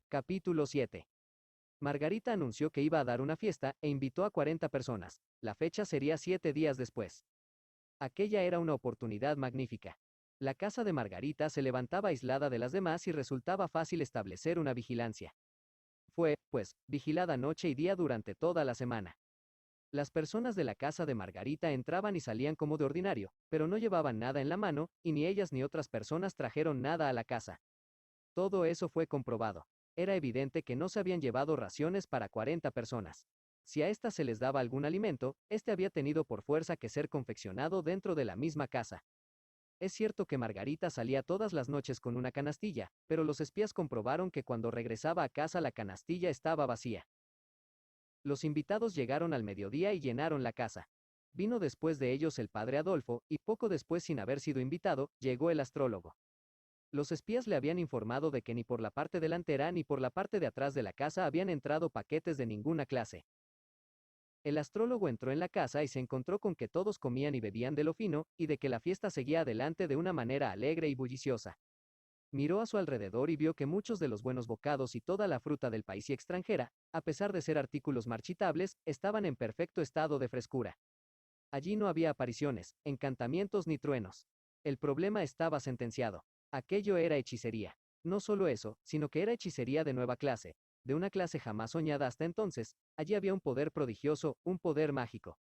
Capítulo 7. Margarita anunció que iba a dar una fiesta, e invitó a 40 personas. La fecha sería 7 días después. Aquella era una oportunidad magnífica. La casa de Margarita se levantaba aislada de las demás y resultaba fácil establecer una vigilancia. Fue, pues, vigilada noche y día durante toda la semana. Las personas de la casa de Margarita entraban y salían como de ordinario, pero no llevaban nada en la mano, y ni ellas ni otras personas trajeron nada a la casa. Todo eso fue comprobado. Era evidente que no se habían llevado raciones para 40 personas. Si a estas se les daba algún alimento, este había tenido por fuerza que ser confeccionado dentro de la misma casa. Es cierto que Margarita salía todas las noches con una canastilla, pero los espías comprobaron que cuando regresaba a casa la canastilla estaba vacía. Los invitados llegaron al mediodía y llenaron la casa. Vino después de ellos el padre Adolfo, y poco después, sin haber sido invitado, llegó el astrólogo. Los espías le habían informado de que ni por la parte delantera ni por la parte de atrás de la casa habían entrado paquetes de ninguna clase. El astrólogo entró en la casa y se encontró con que todos comían y bebían de lo fino, y de que la fiesta seguía adelante de una manera alegre y bulliciosa. Miró a su alrededor y vio que muchos de los buenos bocados y toda la fruta del país y extranjera, a pesar de ser artículos marchitables, estaban en perfecto estado de frescura. Allí no había apariciones, encantamientos ni truenos. El problema estaba sentenciado. Aquello era hechicería. No solo eso, sino que era hechicería de nueva clase, de una clase jamás soñada hasta entonces. Allí había un poder prodigioso, un poder mágico.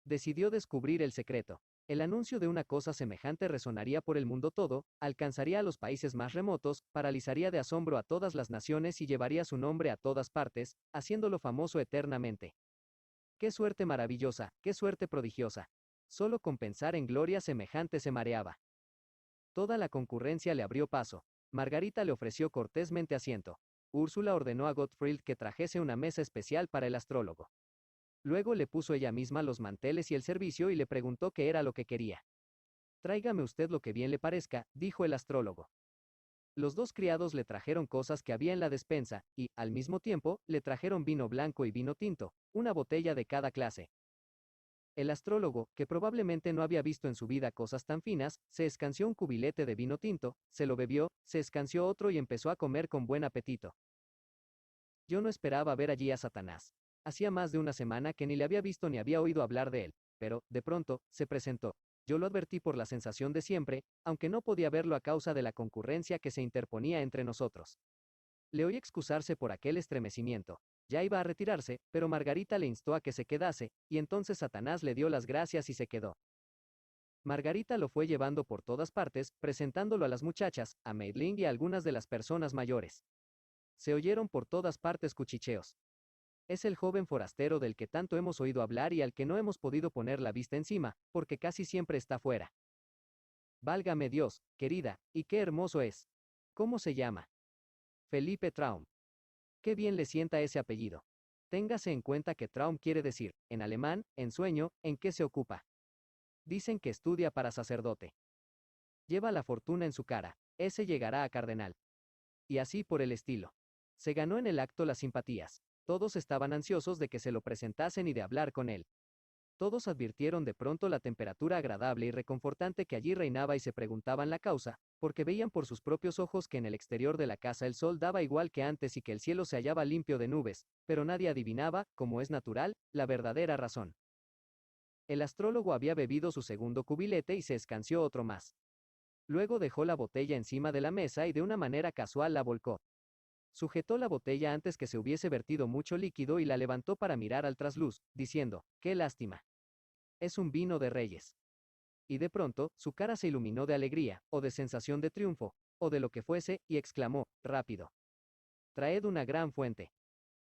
Decidió descubrir el secreto. El anuncio de una cosa semejante resonaría por el mundo todo, alcanzaría a los países más remotos, paralizaría de asombro a todas las naciones y llevaría su nombre a todas partes, haciéndolo famoso eternamente. ¡Qué suerte maravillosa, qué suerte prodigiosa! Solo con pensar en gloria semejante se mareaba. Toda la concurrencia le abrió paso. Margarita le ofreció cortésmente asiento. Úrsula ordenó a Gottfried que trajese una mesa especial para el astrólogo. Luego le puso ella misma los manteles y el servicio y le preguntó qué era lo que quería. Tráigame usted lo que bien le parezca, dijo el astrólogo. Los dos criados le trajeron cosas que había en la despensa, y, al mismo tiempo, le trajeron vino blanco y vino tinto, una botella de cada clase. El astrólogo, que probablemente no había visto en su vida cosas tan finas, se escanció un cubilete de vino tinto, se lo bebió, se escanció otro y empezó a comer con buen apetito. Yo no esperaba ver allí a Satanás. Hacía más de una semana que ni le había visto ni había oído hablar de él, pero, de pronto, se presentó. Yo lo advertí por la sensación de siempre, aunque no podía verlo a causa de la concurrencia que se interponía entre nosotros. Le oí excusarse por aquel estremecimiento. Ya iba a retirarse, pero Margarita le instó a que se quedase, y entonces Satanás le dio las gracias y se quedó. Margarita lo fue llevando por todas partes, presentándolo a las muchachas, a Madeline y a algunas de las personas mayores. Se oyeron por todas partes cuchicheos. Es el joven forastero del que tanto hemos oído hablar y al que no hemos podido poner la vista encima, porque casi siempre está fuera. Válgame Dios, querida, y qué hermoso es. ¿Cómo se llama? Felipe Traum. Qué bien le sienta ese apellido. Téngase en cuenta que Traum quiere decir, en alemán, ensueño, en qué se ocupa. Dicen que estudia para sacerdote. Lleva la fortuna en su cara, ese llegará a cardenal. Y así por el estilo. Se ganó en el acto las simpatías. Todos estaban ansiosos de que se lo presentasen y de hablar con él. Todos advirtieron de pronto la temperatura agradable y reconfortante que allí reinaba y se preguntaban la causa, porque veían por sus propios ojos que en el exterior de la casa el sol daba igual que antes y que el cielo se hallaba limpio de nubes, pero nadie adivinaba, como es natural, la verdadera razón. El astrólogo había bebido su segundo cubilete y se escanció otro más. Luego dejó la botella encima de la mesa y de una manera casual la volcó. Sujetó la botella antes que se hubiese vertido mucho líquido y la levantó para mirar al trasluz, diciendo, ¡qué lástima! Es un vino de reyes. Y de pronto, su cara se iluminó de alegría, o de sensación de triunfo, o de lo que fuese, y exclamó, rápido. Traed una gran fuente.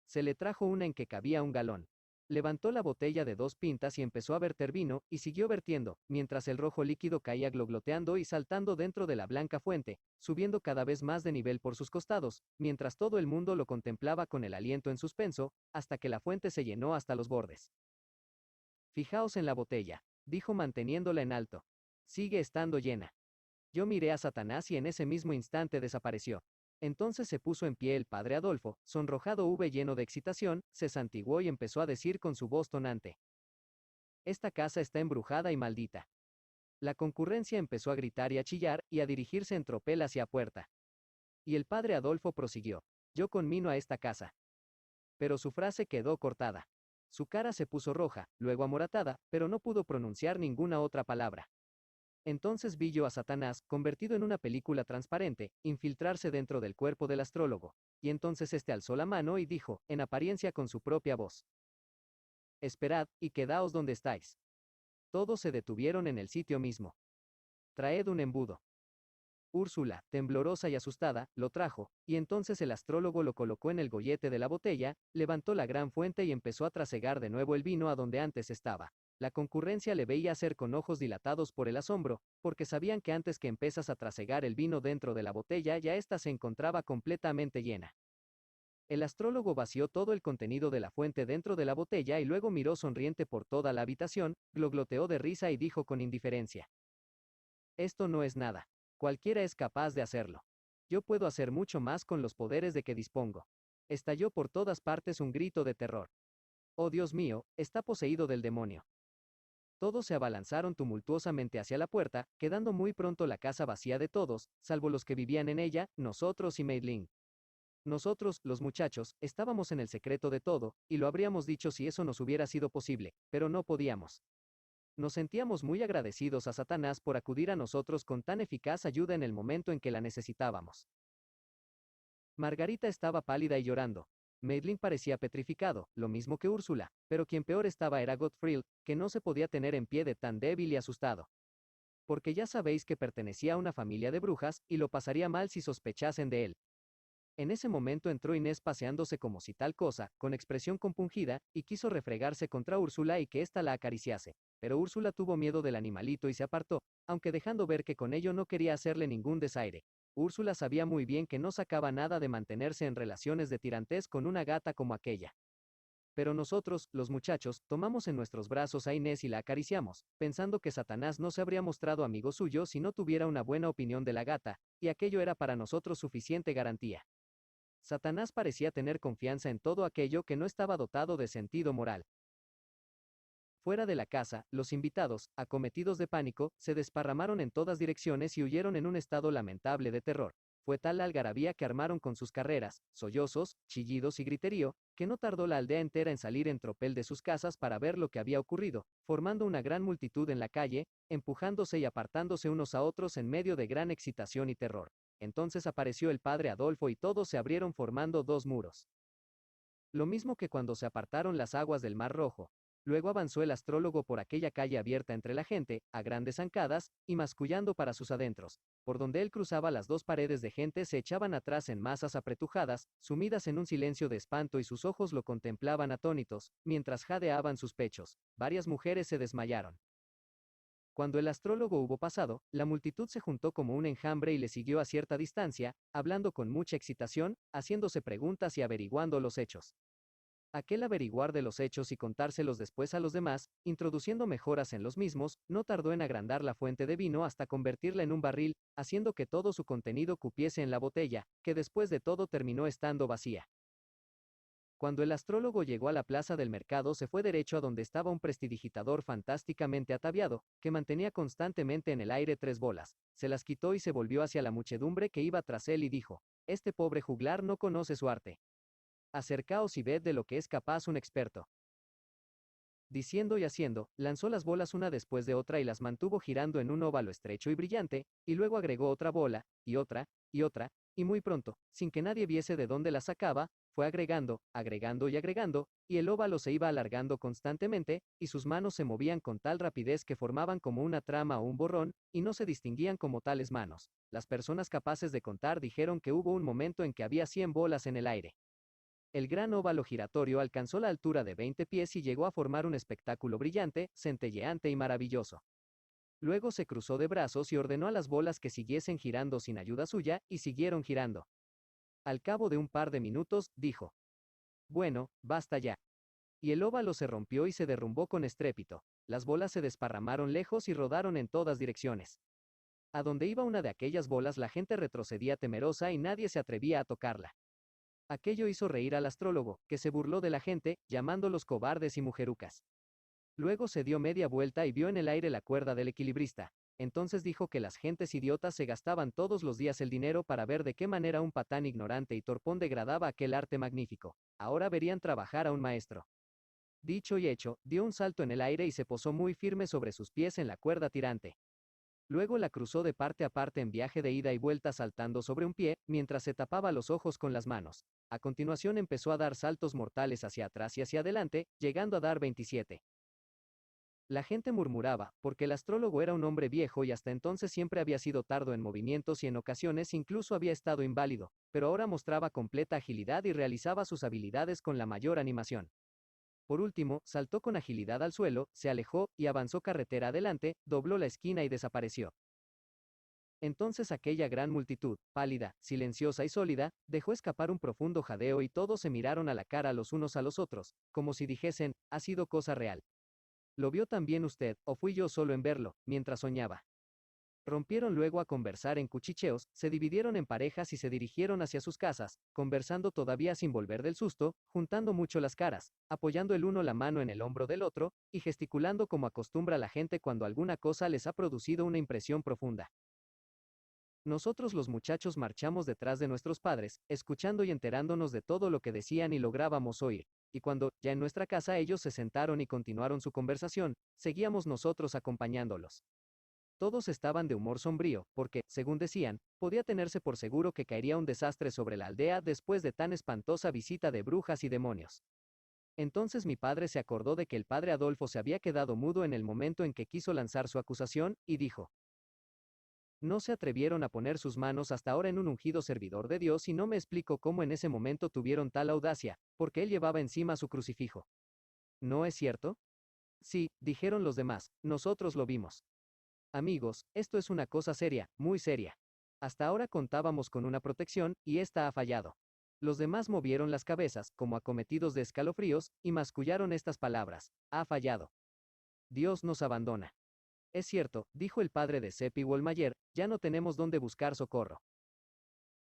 Se le trajo una en que cabía un galón. Levantó la botella de 2 pintas y empezó a verter vino, y siguió vertiendo, mientras el rojo líquido caía glogloteando y saltando dentro de la blanca fuente, subiendo cada vez más de nivel por sus costados, mientras todo el mundo lo contemplaba con el aliento en suspenso, hasta que la fuente se llenó hasta los bordes. Fijaos en la botella, dijo manteniéndola en alto. Sigue estando llena. Yo miré a Satanás y en ese mismo instante desapareció. Entonces se puso en pie el padre Adolfo, sonrojado lleno de excitación, se santiguó y empezó a decir con su voz tonante. Esta casa está embrujada y maldita. La concurrencia empezó a gritar y a chillar, y a dirigirse en tropel hacia puerta. Y el padre Adolfo prosiguió. Yo conmino a esta casa. Pero su frase quedó cortada. Su cara se puso roja, luego amoratada, pero no pudo pronunciar ninguna otra palabra. Entonces vi yo a Satanás, convertido en una película transparente, infiltrarse dentro del cuerpo del astrólogo, y entonces este alzó la mano y dijo, en apariencia con su propia voz: esperad, y quedaos donde estáis. Todos se detuvieron en el sitio mismo. Traed un embudo. Úrsula, temblorosa y asustada, lo trajo, y entonces el astrólogo lo colocó en el gollete de la botella, levantó la gran fuente y empezó a trasegar de nuevo el vino a donde antes estaba. La concurrencia le veía hacer con ojos dilatados por el asombro, porque sabían que antes que empezas a trasegar el vino dentro de la botella ya ésta se encontraba completamente llena. El astrólogo vació todo el contenido de la fuente dentro de la botella y luego miró sonriente por toda la habitación, glogloteó de risa y dijo con indiferencia: esto no es nada. Cualquiera es capaz de hacerlo. Yo puedo hacer mucho más con los poderes de que dispongo. Estalló por todas partes un grito de terror. Oh Dios mío, está poseído del demonio. Todos se abalanzaron tumultuosamente hacia la puerta, quedando muy pronto la casa vacía de todos, salvo los que vivían en ella, nosotros y Madeline. Nosotros, los muchachos, estábamos en el secreto de todo, y lo habríamos dicho si eso nos hubiera sido posible, pero no podíamos. Nos sentíamos muy agradecidos a Satanás por acudir a nosotros con tan eficaz ayuda en el momento en que la necesitábamos. Margarita estaba pálida y llorando. Madeline parecía petrificado, lo mismo que Úrsula, pero quien peor estaba era Gottfried, que no se podía tener en pie de tan débil y asustado. Porque ya sabéis que pertenecía a una familia de brujas, y lo pasaría mal si sospechasen de él. En ese momento entró Inés paseándose como si tal cosa, con expresión compungida, y quiso refregarse contra Úrsula y que ésta la acariciase. Pero Úrsula tuvo miedo del animalito y se apartó, aunque dejando ver que con ello no quería hacerle ningún desaire. Úrsula sabía muy bien que no sacaba nada de mantenerse en relaciones de tirantez con una gata como aquella. Pero nosotros, los muchachos, tomamos en nuestros brazos a Inés y la acariciamos, pensando que Satanás no se habría mostrado amigo suyo si no tuviera una buena opinión de la gata, y aquello era para nosotros suficiente garantía. Satanás parecía tener confianza en todo aquello que no estaba dotado de sentido moral. Fuera de la casa, los invitados, acometidos de pánico, se desparramaron en todas direcciones y huyeron en un estado lamentable de terror. Fue tal la algarabía que armaron con sus carreras, sollozos, chillidos y griterío, que no tardó la aldea entera en salir en tropel de sus casas para ver lo que había ocurrido, formando una gran multitud en la calle, empujándose y apartándose unos a otros en medio de gran excitación y terror. Entonces apareció el padre Adolfo y todos se abrieron formando dos muros. Lo mismo que cuando se apartaron las aguas del Mar Rojo. Luego avanzó el astrólogo por aquella calle abierta entre la gente, a grandes zancadas, y mascullando para sus adentros. Por donde él cruzaba las dos paredes de gente se echaban atrás en masas apretujadas, sumidas en un silencio de espanto y sus ojos lo contemplaban atónitos, mientras jadeaban sus pechos. Varias mujeres se desmayaron. Cuando el astrólogo hubo pasado, la multitud se juntó como un enjambre y le siguió a cierta distancia, hablando con mucha excitación, haciéndose preguntas y averiguando los hechos. Aquel averiguar de los hechos y contárselos después a los demás, introduciendo mejoras en los mismos, no tardó en agrandar la fuente de vino hasta convertirla en un barril, haciendo que todo su contenido cupiese en la botella, que después de todo terminó estando vacía. Cuando el astrólogo llegó a la plaza del mercado se fue derecho a donde estaba un prestidigitador fantásticamente ataviado, que mantenía constantemente en el aire 3 bolas. Se las quitó y se volvió hacia la muchedumbre que iba tras él y dijo: este pobre juglar no conoce su arte. Acercaos y ved de lo que es capaz un experto. Diciendo y haciendo, lanzó las bolas una después de otra y las mantuvo girando en un óvalo estrecho y brillante, y luego agregó otra bola, y otra, y muy pronto, sin que nadie viese de dónde las sacaba, fue agregando, agregando y agregando, y el óvalo se iba alargando constantemente, y sus manos se movían con tal rapidez que formaban como una trama o un borrón, y no se distinguían como tales manos. Las personas capaces de contar dijeron que hubo un momento en que había 100 bolas en el aire. El gran óvalo giratorio alcanzó la altura de 20 pies y llegó a formar un espectáculo brillante, centelleante y maravilloso. Luego se cruzó de brazos y ordenó a las bolas que siguiesen girando sin ayuda suya, y siguieron girando. Al cabo de un par de minutos, dijo: bueno, basta ya. Y el óvalo se rompió y se derrumbó con estrépito. Las bolas se desparramaron lejos y rodaron en todas direcciones. A donde iba una de aquellas bolas la gente retrocedía temerosa y nadie se atrevía a tocarla. Aquello hizo reír al astrólogo, que se burló de la gente, llamándolos cobardes y mujerucas. Luego se dio media vuelta y vio en el aire la cuerda del equilibrista. Entonces dijo que las gentes idiotas se gastaban todos los días el dinero para ver de qué manera un patán ignorante y torpón degradaba aquel arte magnífico. Ahora verían trabajar a un maestro. Dicho y hecho, dio un salto en el aire y se posó muy firme sobre sus pies en la cuerda tirante. Luego la cruzó de parte a parte en viaje de ida y vuelta saltando sobre un pie, mientras se tapaba los ojos con las manos. A continuación empezó a dar saltos mortales hacia atrás y hacia adelante, llegando a dar 27. La gente murmuraba, porque el astrólogo era un hombre viejo y hasta entonces siempre había sido tardo en movimientos y en ocasiones incluso había estado inválido, pero ahora mostraba completa agilidad y realizaba sus habilidades con la mayor animación. Por último, saltó con agilidad al suelo, se alejó y avanzó carretera adelante, dobló la esquina y desapareció. Entonces aquella gran multitud, pálida, silenciosa y sólida, dejó escapar un profundo jadeo y todos se miraron a la cara los unos a los otros, como si dijesen, ha sido cosa real. ¿Lo vio también usted, o fui yo solo en verlo, mientras soñaba? Rompieron luego a conversar en cuchicheos, se dividieron en parejas y se dirigieron hacia sus casas, conversando todavía sin volver del susto, juntando mucho las caras, apoyando el uno la mano en el hombro del otro, y gesticulando como acostumbra la gente cuando alguna cosa les ha producido una impresión profunda. Nosotros los muchachos marchamos detrás de nuestros padres, escuchando y enterándonos de todo lo que decían y lográbamos oír, y cuando, ya en nuestra casa ellos se sentaron y continuaron su conversación, seguíamos nosotros acompañándolos. Todos estaban de humor sombrío, porque, según decían, podía tenerse por seguro que caería un desastre sobre la aldea después de tan espantosa visita de brujas y demonios. Entonces mi padre se acordó de que el padre Adolfo se había quedado mudo en el momento en que quiso lanzar su acusación, y dijo: no se atrevieron a poner sus manos hasta ahora en un ungido servidor de Dios y no me explico cómo en ese momento tuvieron tal audacia, porque él llevaba encima su crucifijo. ¿No es cierto? Sí, dijeron los demás, nosotros lo vimos. Amigos, esto es una cosa seria, muy seria. Hasta ahora contábamos con una protección, y esta ha fallado. Los demás movieron las cabezas, como acometidos de escalofríos, y mascullaron estas palabras: ha fallado. Dios nos abandona. Es cierto, dijo el padre de Seppi Wollmayer, ya no tenemos dónde buscar socorro.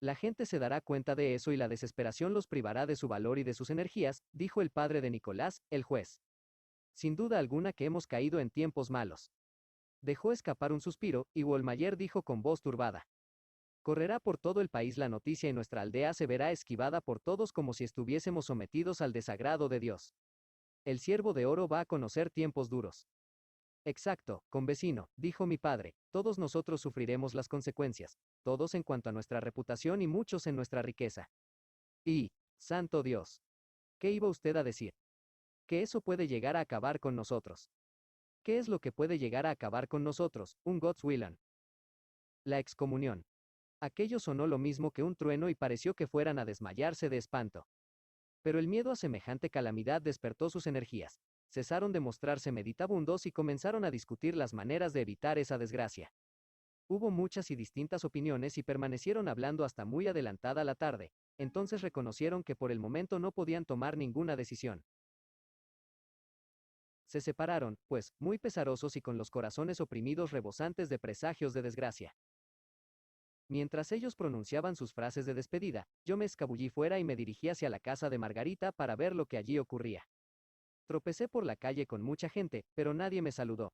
La gente se dará cuenta de eso y la desesperación los privará de su valor y de sus energías, dijo el padre de Nicolás, el juez. Sin duda alguna que hemos caído en tiempos malos. Dejó escapar un suspiro, y Wollmayer dijo con voz turbada: correrá por todo el país la noticia y nuestra aldea se verá esquivada por todos como si estuviésemos sometidos al desagrado de Dios. El siervo de oro va a conocer tiempos duros. Exacto, convecino, dijo mi padre, todos nosotros sufriremos las consecuencias, todos en cuanto a nuestra reputación y muchos en nuestra riqueza. Y, santo Dios, ¿qué iba usted a decir? Que eso puede llegar a acabar con nosotros. ¿Qué es lo que puede llegar a acabar con nosotros? Un God's Willen. La excomunión. Aquello sonó lo mismo que un trueno y pareció que fueran a desmayarse de espanto. Pero el miedo a semejante calamidad despertó sus energías. Cesaron de mostrarse meditabundos y comenzaron a discutir las maneras de evitar esa desgracia. Hubo muchas y distintas opiniones y permanecieron hablando hasta muy adelantada la tarde. Entonces reconocieron que por el momento no podían tomar ninguna decisión. Se separaron, pues, muy pesarosos y con los corazones oprimidos rebosantes de presagios de desgracia. Mientras ellos pronunciaban sus frases de despedida, yo me escabullí fuera y me dirigí hacia la casa de Margarita para ver lo que allí ocurría. Tropecé por la calle con mucha gente, pero nadie me saludó.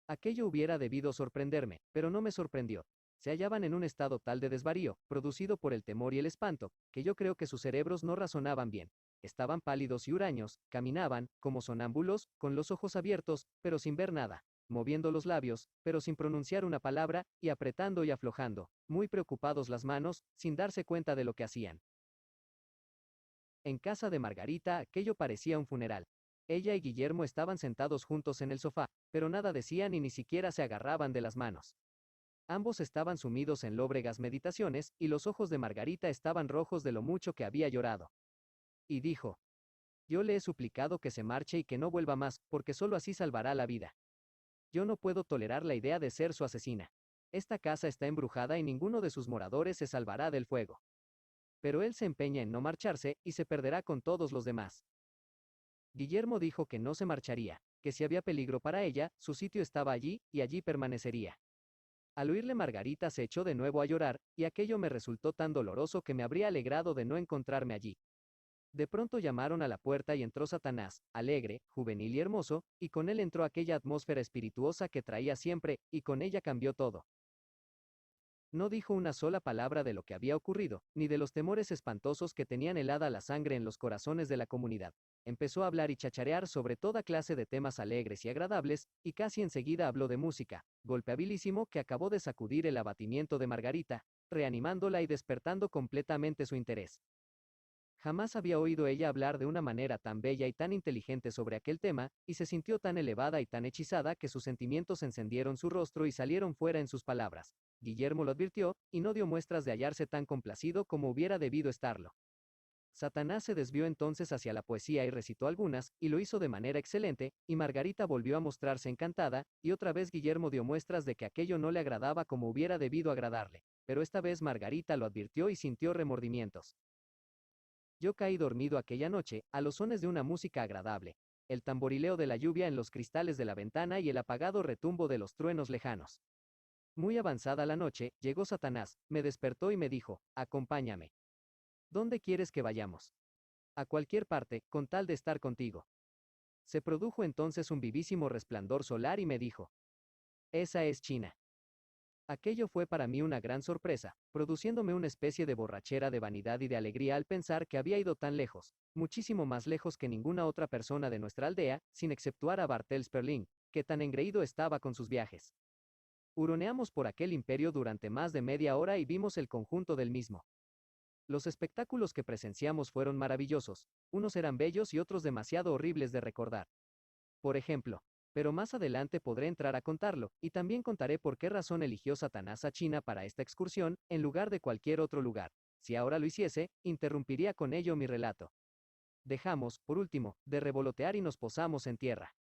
Aquello hubiera debido sorprenderme, pero no me sorprendió. Se hallaban en un estado tal de desvarío, producido por el temor y el espanto, que yo creo que sus cerebros no razonaban bien. Estaban pálidos y huraños, caminaban, como sonámbulos, con los ojos abiertos, pero sin ver nada, moviendo los labios, pero sin pronunciar una palabra, y apretando y aflojando, muy preocupados las manos, sin darse cuenta de lo que hacían. En casa de Margarita aquello parecía un funeral. Ella y Guillermo estaban sentados juntos en el sofá, pero nada decían y ni siquiera se agarraban de las manos. Ambos estaban sumidos en lóbregas meditaciones, y los ojos de Margarita estaban rojos de lo mucho que había llorado. Y dijo: yo le he suplicado que se marche y que no vuelva más, porque solo así salvará la vida. Yo no puedo tolerar la idea de ser su asesina. Esta casa está embrujada y ninguno de sus moradores se salvará del fuego. Pero él se empeña en no marcharse, y se perderá con todos los demás. Guillermo dijo que no se marcharía, que si había peligro para ella, su sitio estaba allí, y allí permanecería. Al oírle Margarita se echó de nuevo a llorar, y aquello me resultó tan doloroso que me habría alegrado de no encontrarme allí. De pronto llamaron a la puerta y entró Satanás, alegre, juvenil y hermoso, y con él entró aquella atmósfera espirituosa que traía siempre, y con ella cambió todo. No dijo una sola palabra de lo que había ocurrido, ni de los temores espantosos que tenían helada la sangre en los corazones de la comunidad. Empezó a hablar y chacharear sobre toda clase de temas alegres y agradables, y casi enseguida habló de música, golpe habilísimo que acabó de sacudir el abatimiento de Margarita, reanimándola y despertando completamente su interés. Jamás había oído ella hablar de una manera tan bella y tan inteligente sobre aquel tema, y se sintió tan elevada y tan hechizada que sus sentimientos encendieron su rostro y salieron fuera en sus palabras. Guillermo lo advirtió, y no dio muestras de hallarse tan complacido como hubiera debido estarlo. Satanás se desvió entonces hacia la poesía y recitó algunas, y lo hizo de manera excelente, y Margarita volvió a mostrarse encantada, y otra vez Guillermo dio muestras de que aquello no le agradaba como hubiera debido agradarle, pero esta vez Margarita lo advirtió y sintió remordimientos. Yo caí dormido aquella noche, a los sones de una música agradable, el tamborileo de la lluvia en los cristales de la ventana y el apagado retumbo de los truenos lejanos. Muy avanzada la noche, llegó Satanás, me despertó y me dijo, acompáñame. ¿Dónde quieres que vayamos? A cualquier parte, con tal de estar contigo. Se produjo entonces un vivísimo resplandor solar y me dijo, esa es China. Aquello fue para mí una gran sorpresa, produciéndome una especie de borrachera de vanidad y de alegría al pensar que había ido tan lejos, muchísimo más lejos que ninguna otra persona de nuestra aldea, sin exceptuar a Bartel Sperling, que tan engreído estaba con sus viajes. Huroneamos por aquel imperio durante más de media hora y vimos el conjunto del mismo. Los espectáculos que presenciamos fueron maravillosos, unos eran bellos y otros demasiado horribles de recordar. Por ejemplo, pero más adelante podré entrar a contarlo, y también contaré por qué razón eligió Satanás a China para esta excursión, en lugar de cualquier otro lugar. Si ahora lo hiciese, interrumpiría con ello mi relato. Dejamos, por último, de revolotear y nos posamos en tierra.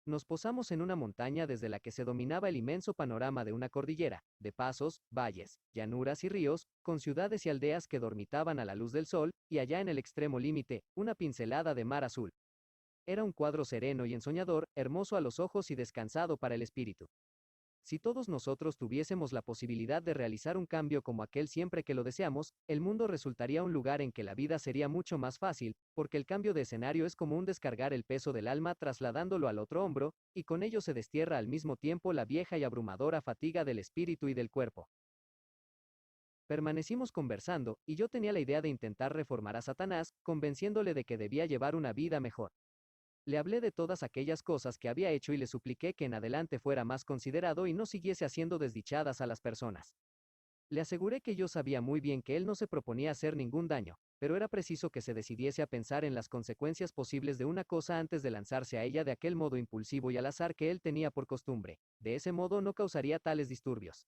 Nos posamos en una montaña desde la que se dominaba el inmenso panorama de una cordillera, de pasos, valles, llanuras y ríos, con ciudades y aldeas que dormitaban a la luz del sol, y allá en el extremo límite, una pincelada de mar azul. Era un cuadro sereno y ensoñador, hermoso a los ojos y descansado para el espíritu. Si todos nosotros tuviésemos la posibilidad de realizar un cambio como aquel siempre que lo deseamos, el mundo resultaría un lugar en que la vida sería mucho más fácil, porque el cambio de escenario es como un descargar el peso del alma trasladándolo al otro hombro, y con ello se destierra al mismo tiempo la vieja y abrumadora fatiga del espíritu y del cuerpo. Permanecimos conversando, y yo tenía la idea de intentar reformar a Satanás, convenciéndole de que debía llevar una vida mejor. Le hablé de todas aquellas cosas que había hecho y le supliqué que en adelante fuera más considerado y no siguiese haciendo desdichadas a las personas. Le aseguré que yo sabía muy bien que él no se proponía hacer ningún daño, pero era preciso que se decidiese a pensar en las consecuencias posibles de una cosa antes de lanzarse a ella de aquel modo impulsivo y al azar que él tenía por costumbre. De ese modo no causaría tales disturbios.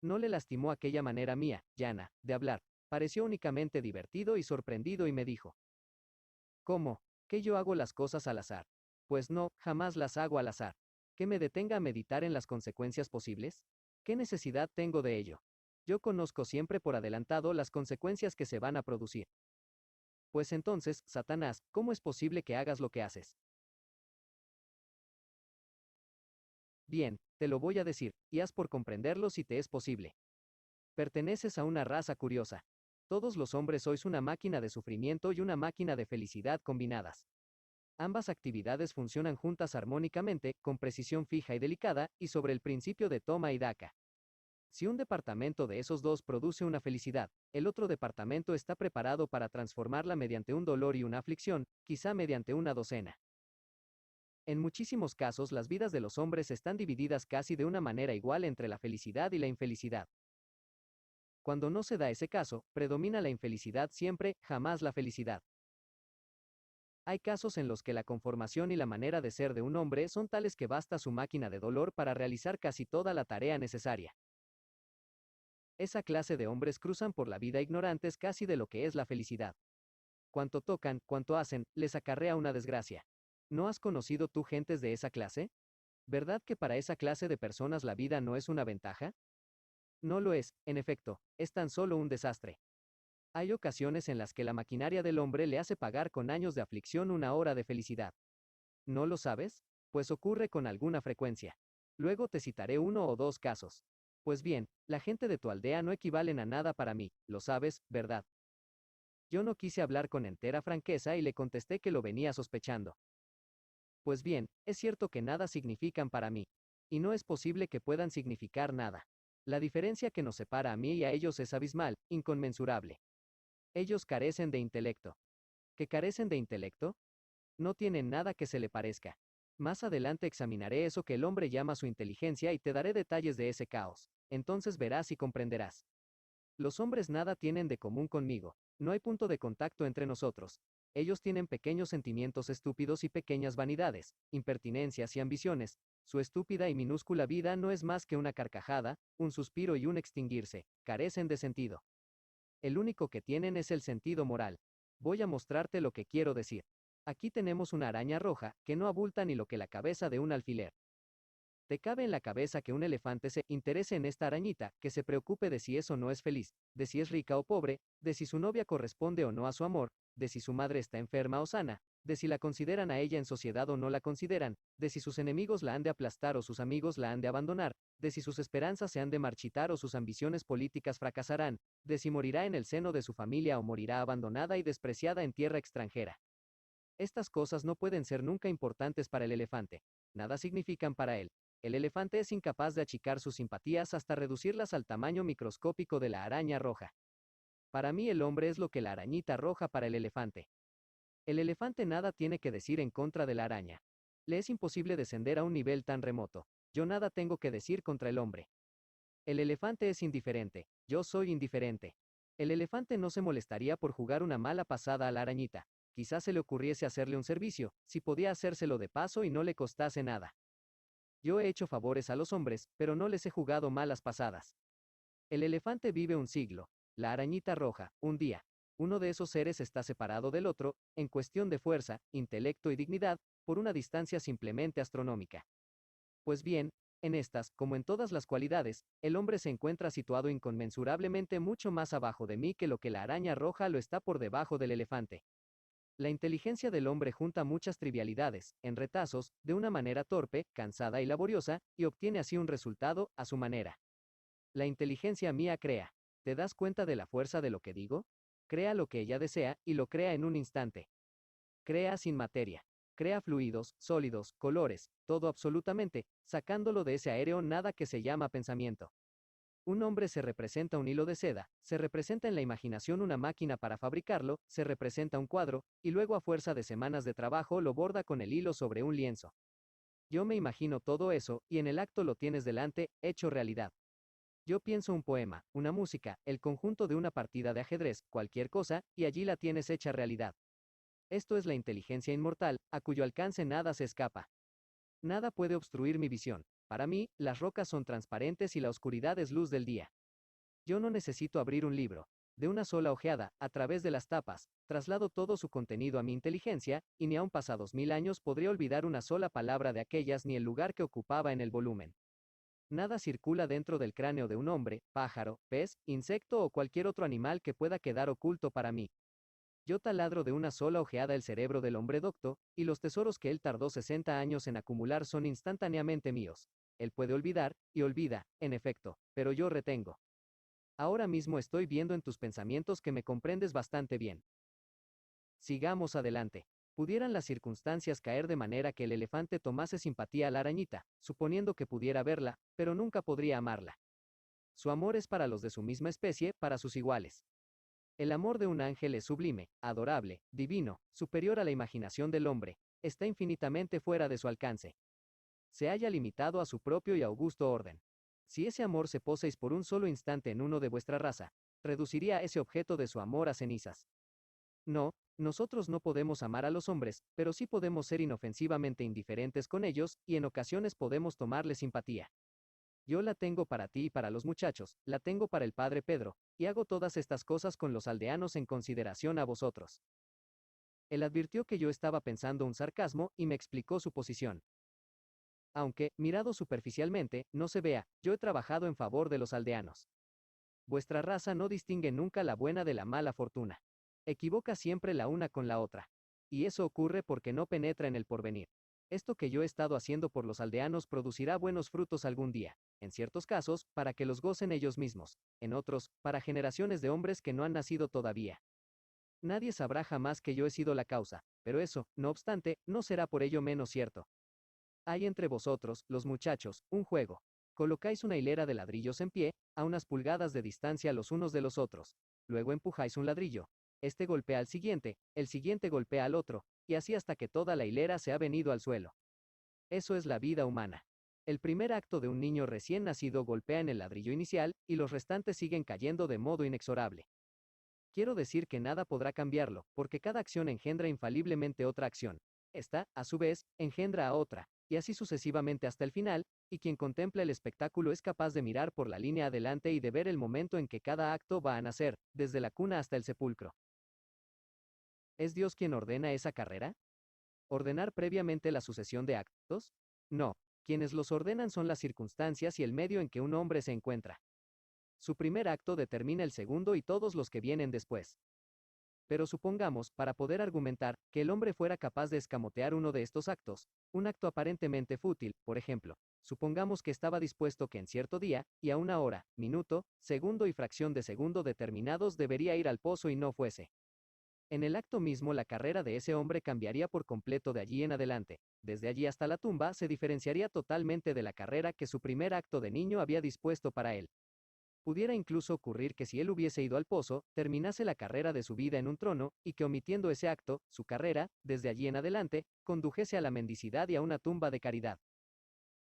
No le lastimó aquella manera mía, llana, de hablar. Pareció únicamente divertido y sorprendido y me dijo: ¿cómo? ¿Que yo hago las cosas al azar? Pues no, jamás las hago al azar. ¿Que me detenga a meditar en las consecuencias posibles? ¿Qué necesidad tengo de ello? Yo conozco siempre por adelantado las consecuencias que se van a producir. Pues entonces, Satanás, ¿cómo es posible que hagas lo que haces? Bien, te lo voy a decir, y haz por comprenderlo si te es posible. Perteneces a una raza curiosa. Todos los hombres sois una máquina de sufrimiento y una máquina de felicidad combinadas. Ambas actividades funcionan juntas armónicamente, con precisión fija y delicada, y sobre el principio de toma y daca. Si un departamento de esos dos produce una felicidad, el otro departamento está preparado para transformarla mediante un dolor y una aflicción, quizá mediante una docena. En muchísimos casos las vidas de los hombres están divididas casi de una manera igual entre la felicidad y la infelicidad. Cuando no se da ese caso, predomina la infelicidad siempre, jamás la felicidad. Hay casos en los que la conformación y la manera de ser de un hombre son tales que basta su máquina de dolor para realizar casi toda la tarea necesaria. Esa clase de hombres cruzan por la vida ignorantes casi de lo que es la felicidad. Cuanto tocan, cuanto hacen, les acarrea una desgracia. ¿No has conocido tú gentes de esa clase? ¿Verdad que para esa clase de personas la vida no es una ventaja? No lo es, en efecto, es tan solo un desastre. Hay ocasiones en las que la maquinaria del hombre le hace pagar con años de aflicción una hora de felicidad. ¿No lo sabes? Pues ocurre con alguna frecuencia. Luego te citaré uno o dos casos. Pues bien, la gente de tu aldea no equivalen a nada para mí, lo sabes, ¿verdad? Yo no quise hablar con entera franqueza y le contesté que lo venía sospechando. Pues bien, es cierto que nada significan para mí. Y no es posible que puedan significar nada. La diferencia que nos separa a mí y a ellos es abismal, inconmensurable. Ellos carecen de intelecto. ¿Que carecen de intelecto? No tienen nada que se le parezca. Más adelante examinaré eso que el hombre llama su inteligencia y te daré detalles de ese caos. Entonces verás y comprenderás. Los hombres nada tienen de común conmigo. No hay punto de contacto entre nosotros. Ellos tienen pequeños sentimientos estúpidos y pequeñas vanidades, impertinencias y ambiciones. Su estúpida y minúscula vida no es más que una carcajada, un suspiro y un extinguirse. Carecen de sentido. El único que tienen es el sentido moral. Voy a mostrarte lo que quiero decir. Aquí tenemos una araña roja, que no abulta ni lo que la cabeza de un alfiler. ¿Te cabe en la cabeza que un elefante se interese en esta arañita, que se preocupe de si es o no es feliz, de si es rica o pobre, de si su novia corresponde o no a su amor, de si su madre está enferma o sana, de si la consideran a ella en sociedad o no la consideran, de si sus enemigos la han de aplastar o sus amigos la han de abandonar, de si sus esperanzas se han de marchitar o sus ambiciones políticas fracasarán, de si morirá en el seno de su familia o morirá abandonada y despreciada en tierra extranjera? Estas cosas no pueden ser nunca importantes para el elefante. Nada significan para él. El elefante es incapaz de achicar sus simpatías hasta reducirlas al tamaño microscópico de la araña roja. Para mí el hombre es lo que la arañita roja para el elefante. El elefante nada tiene que decir en contra de la araña. Le es imposible descender a un nivel tan remoto. Yo nada tengo que decir contra el hombre. El elefante es indiferente. Yo soy indiferente. El elefante no se molestaría por jugar una mala pasada a la arañita. Quizás se le ocurriese hacerle un servicio, si podía hacérselo de paso y no le costase nada. Yo he hecho favores a los hombres, pero no les he jugado malas pasadas. El elefante vive un siglo. La arañita roja, un día. Uno de esos seres está separado del otro, en cuestión de fuerza, intelecto y dignidad, por una distancia simplemente astronómica. Pues bien, en estas, como en todas las cualidades, el hombre se encuentra situado inconmensurablemente mucho más abajo de mí que lo que la araña roja lo está por debajo del elefante. La inteligencia del hombre junta muchas trivialidades, en retazos, de una manera torpe, cansada y laboriosa, y obtiene así un resultado, a su manera. La inteligencia mía crea. ¿Te das cuenta de la fuerza de lo que digo? Crea lo que ella desea, y lo crea en un instante. Crea sin materia. Crea fluidos, sólidos, colores, todo absolutamente, sacándolo de ese aéreo nada que se llama pensamiento. Un hombre se representa un hilo de seda, se representa en la imaginación una máquina para fabricarlo, se representa un cuadro, y luego a fuerza de semanas de trabajo lo borda con el hilo sobre un lienzo. Yo me imagino todo eso, y en el acto lo tienes delante, hecho realidad. Yo pienso un poema, una música, el conjunto de una partida de ajedrez, cualquier cosa, y allí la tienes hecha realidad. Esto es la inteligencia inmortal, a cuyo alcance nada se escapa. Nada puede obstruir mi visión. Para mí, las rocas son transparentes y la oscuridad es luz del día. Yo no necesito abrir un libro. De una sola ojeada, a través de las tapas, traslado todo su contenido a mi inteligencia, y ni aun pasados 1000 años podría olvidar una sola palabra de aquellas ni el lugar que ocupaba en el volumen. Nada circula dentro del cráneo de un hombre, pájaro, pez, insecto o cualquier otro animal que pueda quedar oculto para mí. Yo taladro de una sola ojeada el cerebro del hombre docto, y los tesoros que él tardó 60 años en acumular son instantáneamente míos. Él puede olvidar, y olvida, en efecto, pero yo retengo. Ahora mismo estoy viendo en tus pensamientos que me comprendes bastante bien. Sigamos adelante. Pudieran las circunstancias caer de manera que el elefante tomase simpatía a la arañita, suponiendo que pudiera verla, pero nunca podría amarla. Su amor es para los de su misma especie, para sus iguales. El amor de un ángel es sublime, adorable, divino, superior a la imaginación del hombre, está infinitamente fuera de su alcance. Se halla limitado a su propio y augusto orden. Si ese amor se poseis por un solo instante en uno de vuestra raza, reduciría ese objeto de su amor a cenizas. No, nosotros no podemos amar a los hombres, pero sí podemos ser inofensivamente indiferentes con ellos, y en ocasiones podemos tomarles simpatía. Yo la tengo para ti y para los muchachos, la tengo para el padre Pedro, y hago todas estas cosas con los aldeanos en consideración a vosotros. Él advirtió que yo estaba pensando un sarcasmo, y me explicó su posición. Aunque, mirado superficialmente, no se vea, yo he trabajado en favor de los aldeanos. Vuestra raza no distingue nunca la buena de la mala fortuna. Equivoca siempre la una con la otra. Y eso ocurre porque no penetra en el porvenir. Esto que yo he estado haciendo por los aldeanos producirá buenos frutos algún día, en ciertos casos, para que los gocen ellos mismos, en otros, para generaciones de hombres que no han nacido todavía. Nadie sabrá jamás que yo he sido la causa, pero eso, no obstante, no será por ello menos cierto. Hay entre vosotros, los muchachos, un juego. Colocáis una hilera de ladrillos en pie, a unas pulgadas de distancia los unos de los otros. Luego empujáis un ladrillo. Este golpea al siguiente, el siguiente golpea al otro, y así hasta que toda la hilera se ha venido al suelo. Eso es la vida humana. El primer acto de un niño recién nacido golpea en el ladrillo inicial, y los restantes siguen cayendo de modo inexorable. Quiero decir que nada podrá cambiarlo, porque cada acción engendra infaliblemente otra acción. Esta, a su vez, engendra a otra, y así sucesivamente hasta el final, y quien contempla el espectáculo es capaz de mirar por la línea adelante y de ver el momento en que cada acto va a nacer, desde la cuna hasta el sepulcro. ¿Es Dios quien ordena esa carrera? ¿Ordenar previamente la sucesión de actos? No, quienes los ordenan son las circunstancias y el medio en que un hombre se encuentra. Su primer acto determina el segundo y todos los que vienen después. Pero supongamos, para poder argumentar, que el hombre fuera capaz de escamotear uno de estos actos, un acto aparentemente fútil, por ejemplo. Supongamos que estaba dispuesto que en cierto día, y a una hora, minuto, segundo y fracción de segundo determinados debería ir al pozo y no fuese. En el acto mismo la carrera de ese hombre cambiaría por completo de allí en adelante. Desde allí hasta la tumba se diferenciaría totalmente de la carrera que su primer acto de niño había dispuesto para él. Pudiera incluso ocurrir que si él hubiese ido al pozo, terminase la carrera de su vida en un trono, y que omitiendo ese acto, su carrera, desde allí en adelante, condujese a la mendicidad y a una tumba de caridad.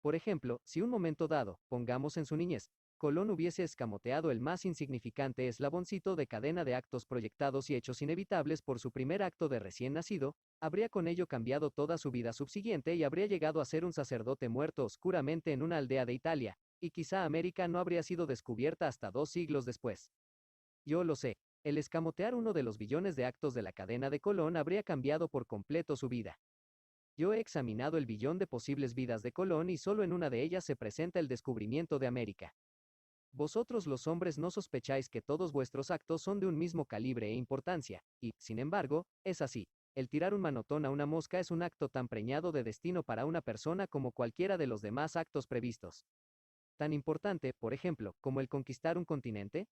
Por ejemplo, si un momento dado, pongamos en su niñez, Colón hubiese escamoteado el más insignificante eslaboncito de cadena de actos proyectados y hechos inevitables por su primer acto de recién nacido, habría con ello cambiado toda su vida subsiguiente y habría llegado a ser un sacerdote muerto oscuramente en una aldea de Italia, y quizá América no habría sido descubierta hasta 2 siglos después. Yo lo sé, el escamotear uno de los billones de actos de la cadena de Colón habría cambiado por completo su vida. Yo he examinado el billón de posibles vidas de Colón y solo en una de ellas se presenta el descubrimiento de América. Vosotros los hombres no sospecháis que todos vuestros actos son de un mismo calibre e importancia, y, sin embargo, es así. El tirar un manotón a una mosca es un acto tan preñado de destino para una persona como cualquiera de los demás actos previstos. Tan importante, por ejemplo, como el conquistar un continente.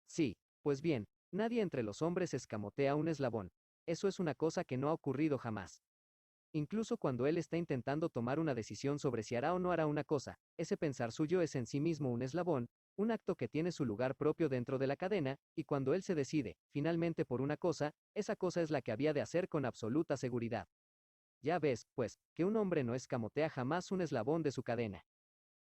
Sí, pues bien, nadie entre los hombres escamotea un eslabón. Eso es una cosa que no ha ocurrido jamás. Incluso cuando él está intentando tomar una decisión sobre si hará o no hará una cosa, ese pensar suyo es en sí mismo un eslabón, un acto que tiene su lugar propio dentro de la cadena, y cuando él se decide, finalmente por una cosa, esa cosa es la que había de hacer con absoluta seguridad. Ya ves, pues, que un hombre no escamotea jamás un eslabón de su cadena.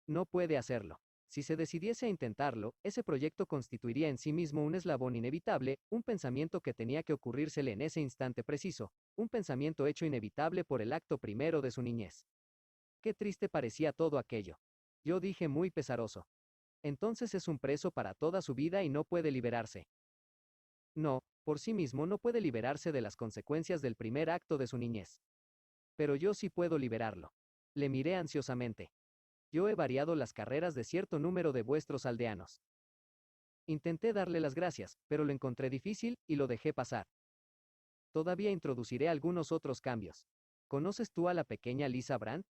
No puede hacerlo. Si se decidiese a intentarlo, ese proyecto constituiría en sí mismo un eslabón inevitable, un pensamiento que tenía que ocurrírsele en ese instante preciso, un pensamiento hecho inevitable por el acto primero de su niñez. Qué triste parecía todo aquello. Yo dije muy pesaroso. Entonces es un preso para toda su vida y no puede liberarse. No, por sí mismo no puede liberarse de las consecuencias del primer acto de su niñez. Pero yo sí puedo liberarlo. Le miré ansiosamente. Yo he variado las carreras de cierto número de vuestros aldeanos. Intenté darle las gracias, pero lo encontré difícil, y lo dejé pasar. Todavía introduciré algunos otros cambios. ¿Conoces tú a la pequeña Lisa Brandt?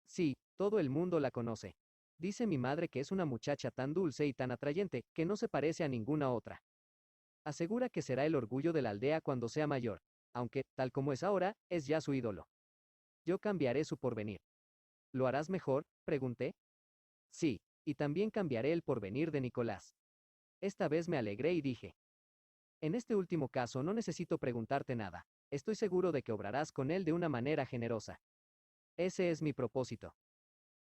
Sí, todo el mundo la conoce. Dice mi madre que es una muchacha tan dulce y tan atrayente, que no se parece a ninguna otra. Asegura que será el orgullo de la aldea cuando sea mayor, aunque, tal como es ahora, es ya su ídolo. Yo cambiaré su porvenir. ¿Lo harás mejor?, pregunté. Sí, y también cambiaré el porvenir de Nicolás. Esta vez me alegré y dije, en este último caso no necesito preguntarte nada. Estoy seguro de que obrarás con él de una manera generosa. Ese es mi propósito.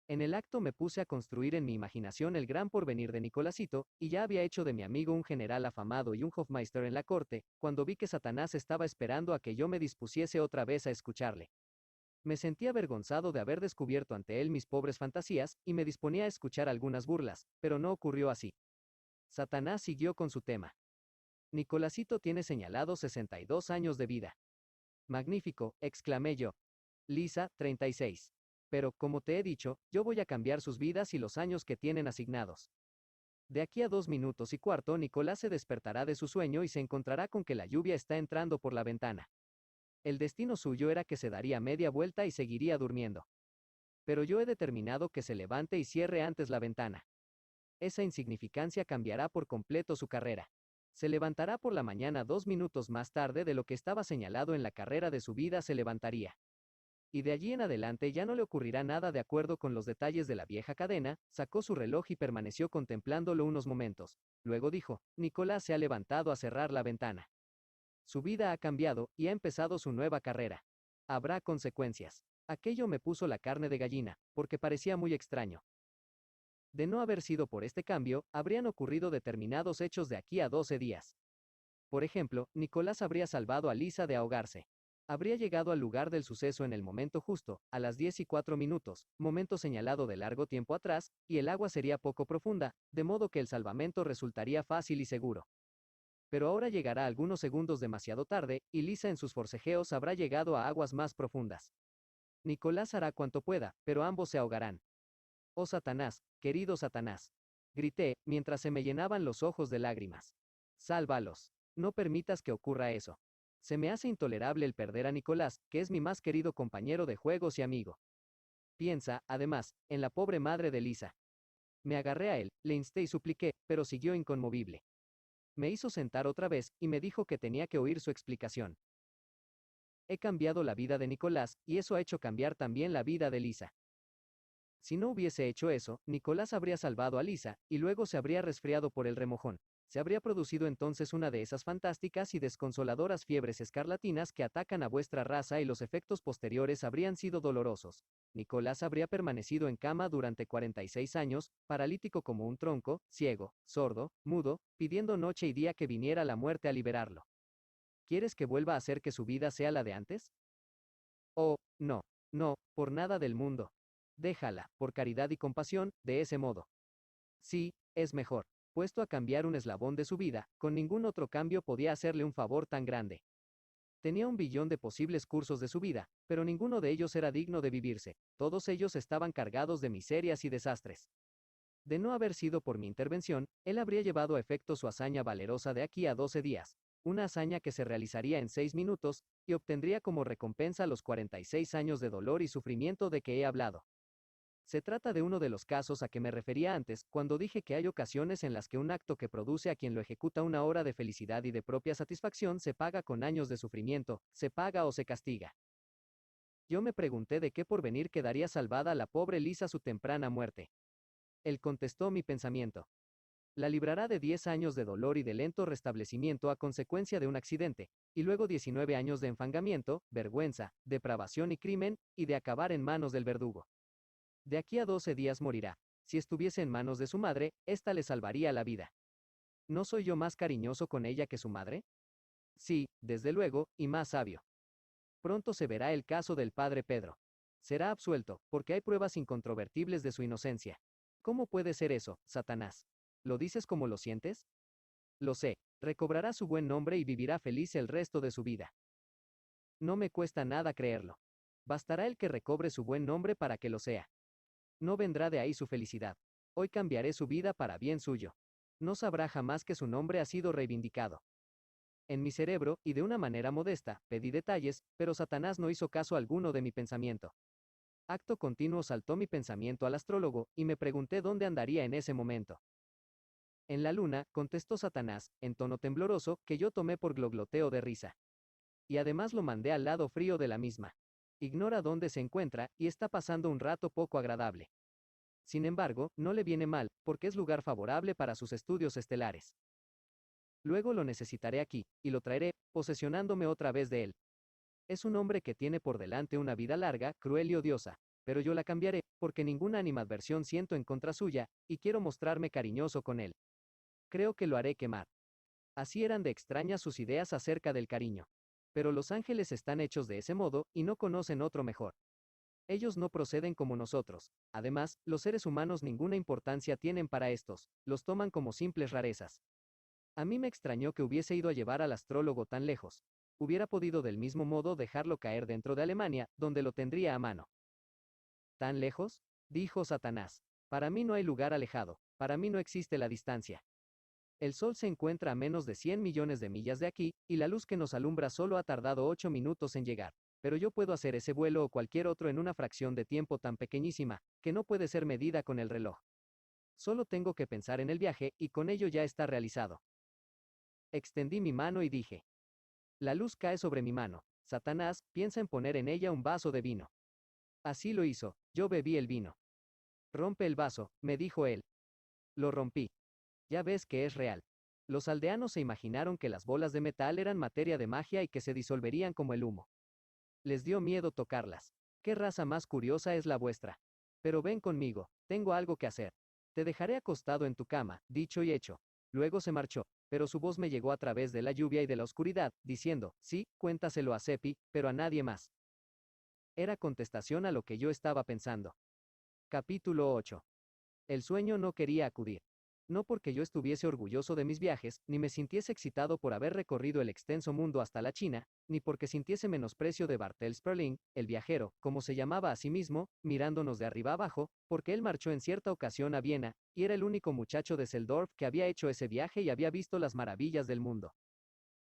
En el acto me puse a construir en mi imaginación el gran porvenir de Nicolásito, y ya había hecho de mi amigo un general afamado y un hofmeister en la corte, cuando vi que Satanás estaba esperando a que yo me dispusiese otra vez a escucharle. Me sentí avergonzado de haber descubierto ante él mis pobres fantasías, y me disponía a escuchar algunas burlas, pero no ocurrió así. Satanás siguió con su tema. Nicolásito tiene señalados 62 años de vida. Magnífico, exclamé yo. Lisa, 36. Pero, como te he dicho, yo voy a cambiar sus vidas y los años que tienen asignados. De aquí a 2 minutos y cuarto, Nicolás se despertará de su sueño y se encontrará con que la lluvia está entrando por la ventana. El destino suyo era que se daría media vuelta y seguiría durmiendo. Pero yo he determinado que se levante y cierre antes la ventana. Esa insignificancia cambiará por completo su carrera. Se levantará por la mañana 2 minutos más tarde de lo que estaba señalado en la carrera de su vida se levantaría. Y de allí en adelante ya no le ocurrirá nada de acuerdo con los detalles de la vieja cadena, sacó su reloj y permaneció contemplándolo unos momentos. Luego dijo, Nicolás se ha levantado a cerrar la ventana. Su vida ha cambiado, y ha empezado su nueva carrera. Habrá consecuencias. Aquello me puso la carne de gallina, porque parecía muy extraño. De no haber sido por este cambio, habrían ocurrido determinados hechos de aquí a 12 días. Por ejemplo, Nicolás habría salvado a Lisa de ahogarse. Habría llegado al lugar del suceso en el momento justo, a las 10:04, momento señalado de largo tiempo atrás, y el agua sería poco profunda, de modo que el salvamento resultaría fácil y seguro. Pero ahora llegará algunos segundos demasiado tarde, y Lisa en sus forcejeos habrá llegado a aguas más profundas. Nicolás hará cuanto pueda, pero ambos se ahogarán. Oh Satanás, querido Satanás. Grité, mientras se me llenaban los ojos de lágrimas. Sálvalos. No permitas que ocurra eso. Se me hace intolerable el perder a Nicolás, que es mi más querido compañero de juegos y amigo. Piensa, además, en la pobre madre de Lisa. Me agarré a él, le insté y supliqué, pero siguió inconmovible. Me hizo sentar otra vez, y me dijo que tenía que oír su explicación. He cambiado la vida de Nicolás, y eso ha hecho cambiar también la vida de Lisa. Si no hubiese hecho eso, Nicolás habría salvado a Lisa, y luego se habría resfriado por el remojón. Se habría producido entonces una de esas fantásticas y desconsoladoras fiebres escarlatinas que atacan a vuestra raza y los efectos posteriores habrían sido dolorosos. Nicolás habría permanecido en cama durante 46 años, paralítico como un tronco, ciego, sordo, mudo, pidiendo noche y día que viniera la muerte a liberarlo. ¿Quieres que vuelva a hacer que su vida sea la de antes? Oh, no, no, por nada del mundo. Déjala, por caridad y compasión, de ese modo. Sí, es mejor. Puesto a cambiar un eslabón de su vida, con ningún otro cambio podía hacerle un favor tan grande. Tenía 1 billón de posibles cursos de su vida, pero ninguno de ellos era digno de vivirse, todos ellos estaban cargados de miserias y desastres. De no haber sido por mi intervención, él habría llevado a efecto su hazaña valerosa de aquí a 12 días, una hazaña que se realizaría en 6 minutos, y obtendría como recompensa los 46 años de dolor y sufrimiento de que he hablado. Se trata de uno de los casos a que me refería antes, cuando dije que hay ocasiones en las que un acto que produce a quien lo ejecuta una hora de felicidad y de propia satisfacción se paga con años de sufrimiento, se paga o se castiga. Yo me pregunté de qué porvenir quedaría salvada la pobre Lisa su temprana muerte. Él contestó mi pensamiento. La librará de 10 años de dolor y de lento restablecimiento a consecuencia de un accidente, y luego 19 años de enfangamiento, vergüenza, depravación y crimen, y de acabar en manos del verdugo. De aquí a 12 días morirá. Si estuviese en manos de su madre, ésta le salvaría la vida. ¿No soy yo más cariñoso con ella que su madre? Sí, desde luego, y más sabio. Pronto se verá el caso del padre Pedro. Será absuelto, porque hay pruebas incontrovertibles de su inocencia. ¿Cómo puede ser eso, Satanás? ¿Lo dices como lo sientes? Lo sé, recobrará su buen nombre y vivirá feliz el resto de su vida. No me cuesta nada creerlo. Bastará el que recobre su buen nombre para que lo sea. No vendrá de ahí su felicidad. Hoy cambiaré su vida para bien suyo. No sabrá jamás que su nombre ha sido reivindicado. En mi cerebro, y de una manera modesta, pedí detalles, pero Satanás no hizo caso alguno de mi pensamiento. Acto continuo saltó mi pensamiento al astrólogo, y me pregunté dónde andaría en ese momento. En la luna, contestó Satanás, en tono tembloroso, que yo tomé por glogloteo de risa. Y además lo mandé al lado frío de la misma. Ignora dónde se encuentra, y está pasando un rato poco agradable. Sin embargo, no le viene mal, porque es lugar favorable para sus estudios estelares. Luego lo necesitaré aquí, y lo traeré, posesionándome otra vez de él. Es un hombre que tiene por delante una vida larga, cruel y odiosa, pero yo la cambiaré, porque ninguna animadversión siento en contra suya, y quiero mostrarme cariñoso con él. Creo que lo haré quemar. Así eran de extrañas sus ideas acerca del cariño. Pero los ángeles están hechos de ese modo, y no conocen otro mejor. Ellos no proceden como nosotros. Además, los seres humanos ninguna importancia tienen para estos, los toman como simples rarezas. A mí me extrañó que hubiese ido a llevar al astrólogo tan lejos. Hubiera podido del mismo modo dejarlo caer dentro de Alemania, donde lo tendría a mano. ¿Tan lejos? Dijo Satanás. Para mí no hay lugar alejado, para mí no existe la distancia. El Sol se encuentra a menos de 100 millones de millas de aquí, y la luz que nos alumbra solo ha tardado 8 minutos en llegar. Pero yo puedo hacer ese vuelo o cualquier otro en una fracción de tiempo tan pequeñísima, que no puede ser medida con el reloj. Solo tengo que pensar en el viaje, y con ello ya está realizado. Extendí mi mano y dije. La luz cae sobre mi mano. Satanás piensa en poner en ella un vaso de vino. Así lo hizo, yo bebí el vino. Rompe el vaso, me dijo él. Lo rompí. Ya ves que es real. Los aldeanos se imaginaron que las bolas de metal eran materia de magia y que se disolverían como el humo. Les dio miedo tocarlas. ¿Qué raza más curiosa es la vuestra? Pero ven conmigo, tengo algo que hacer. Te dejaré acostado en tu cama, dicho y hecho. Luego se marchó, pero su voz me llegó a través de la lluvia y de la oscuridad, diciendo, sí, cuéntaselo a Seppi, pero a nadie más. Era contestación a lo que yo estaba pensando. Capítulo 8. El sueño no quería acudir. No porque yo estuviese orgulloso de mis viajes, ni me sintiese excitado por haber recorrido el extenso mundo hasta la China, ni porque sintiese menosprecio de Bartel Sperling, el viajero, como se llamaba a sí mismo, mirándonos de arriba abajo, porque él marchó en cierta ocasión a Viena, y era el único muchacho de Seldorf que había hecho ese viaje y había visto las maravillas del mundo.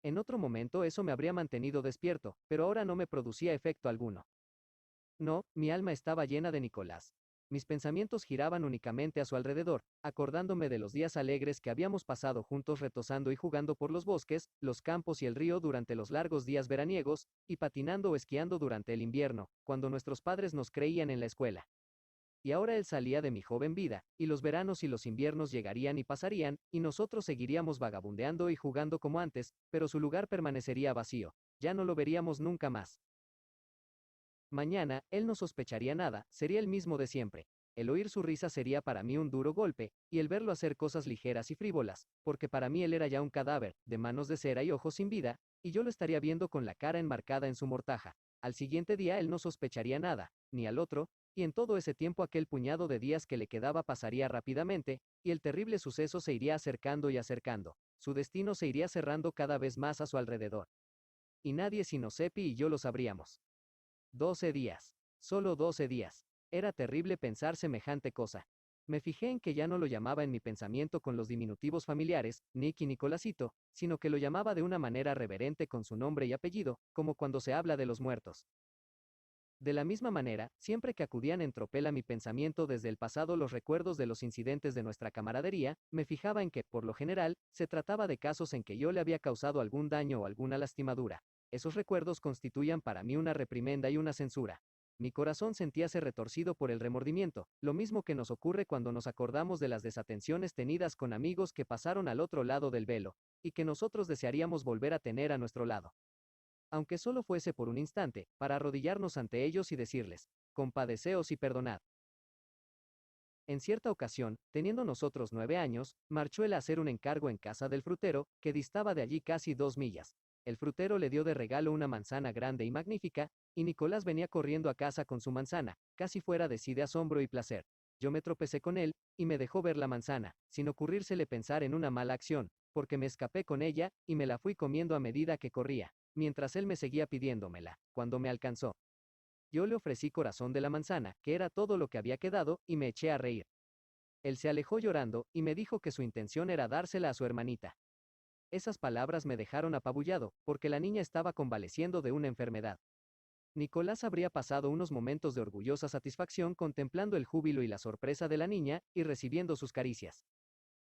En otro momento eso me habría mantenido despierto, pero ahora no me producía efecto alguno. No, mi alma estaba llena de Nicolás. Mis pensamientos giraban únicamente a su alrededor, acordándome de los días alegres que habíamos pasado juntos retozando y jugando por los bosques, los campos y el río durante los largos días veraniegos, y patinando o esquiando durante el invierno, cuando nuestros padres nos creían en la escuela. Y ahora él salía de mi joven vida, y los veranos y los inviernos llegarían y pasarían, y nosotros seguiríamos vagabundeando y jugando como antes, pero su lugar permanecería vacío. Ya no lo veríamos nunca más. Mañana, él no sospecharía nada, sería el mismo de siempre. El oír su risa sería para mí un duro golpe, y el verlo hacer cosas ligeras y frívolas, porque para mí él era ya un cadáver, de manos de cera y ojos sin vida, y yo lo estaría viendo con la cara enmarcada en su mortaja. Al siguiente día él no sospecharía nada, ni al otro, y en todo ese tiempo aquel puñado de días que le quedaba pasaría rápidamente, y el terrible suceso se iría acercando y acercando. Su destino se iría cerrando cada vez más a su alrededor. Y nadie sino Seppi y yo lo sabríamos. 12 días. Solo 12 días. Era terrible pensar semejante cosa. Me fijé en que ya no lo llamaba en mi pensamiento con los diminutivos familiares, Nick y Nicolásito, sino que lo llamaba de una manera reverente con su nombre y apellido, como cuando se habla de los muertos. De la misma manera, siempre que acudían en tropel a mi pensamiento desde el pasado los recuerdos de los incidentes de nuestra camaradería, me fijaba en que, por lo general, se trataba de casos en que yo le había causado algún daño o alguna lastimadura. Esos recuerdos constituían para mí una reprimenda y una censura. Mi corazón sentíase retorcido por el remordimiento, lo mismo que nos ocurre cuando nos acordamos de las desatenciones tenidas con amigos que pasaron al otro lado del velo, y que nosotros desearíamos volver a tener a nuestro lado. Aunque solo fuese por un instante, para arrodillarnos ante ellos y decirles, compadeceos y perdonad. En cierta ocasión, teniendo nosotros 9 años, marchó él a hacer un encargo en casa del frutero, que distaba de allí casi 2 millas. El frutero le dio de regalo una manzana grande y magnífica, y Nicolás venía corriendo a casa con su manzana, casi fuera de sí de asombro y placer. Yo me tropecé con él, y me dejó ver la manzana, sin ocurrírsele pensar en una mala acción, porque me escapé con ella, y me la fui comiendo a medida que corría, mientras él me seguía pidiéndomela. Cuando me alcanzó, yo le ofrecí corazón de la manzana, que era todo lo que había quedado, y me eché a reír. Él se alejó llorando, y me dijo que su intención era dársela a su hermanita. Esas palabras me dejaron apabullado, porque la niña estaba convaleciendo de una enfermedad. Nicolás habría pasado unos momentos de orgullosa satisfacción contemplando el júbilo y la sorpresa de la niña, y recibiendo sus caricias.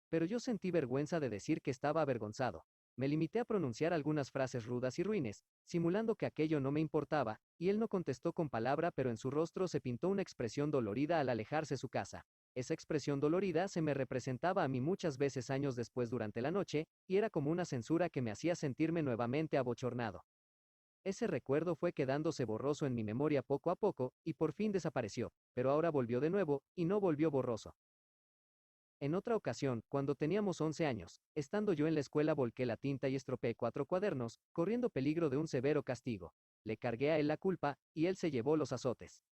Pero yo sentí vergüenza de decir que estaba avergonzado. Me limité a pronunciar algunas frases rudas y ruines, simulando que aquello no me importaba, y él no contestó con palabra, pero en su rostro se pintó una expresión dolorida al alejarse su casa. Esa expresión dolorida se me representaba a mí muchas veces años después durante la noche, y era como una censura que me hacía sentirme nuevamente abochornado. Ese recuerdo fue quedándose borroso en mi memoria poco a poco, y por fin desapareció, pero ahora volvió de nuevo, y no volvió borroso. En otra ocasión, cuando teníamos 11 años, estando yo en la escuela volqué la tinta y estropeé 4 cuadernos, corriendo peligro de un severo castigo. Le cargué a él la culpa, y él se llevó los azotes.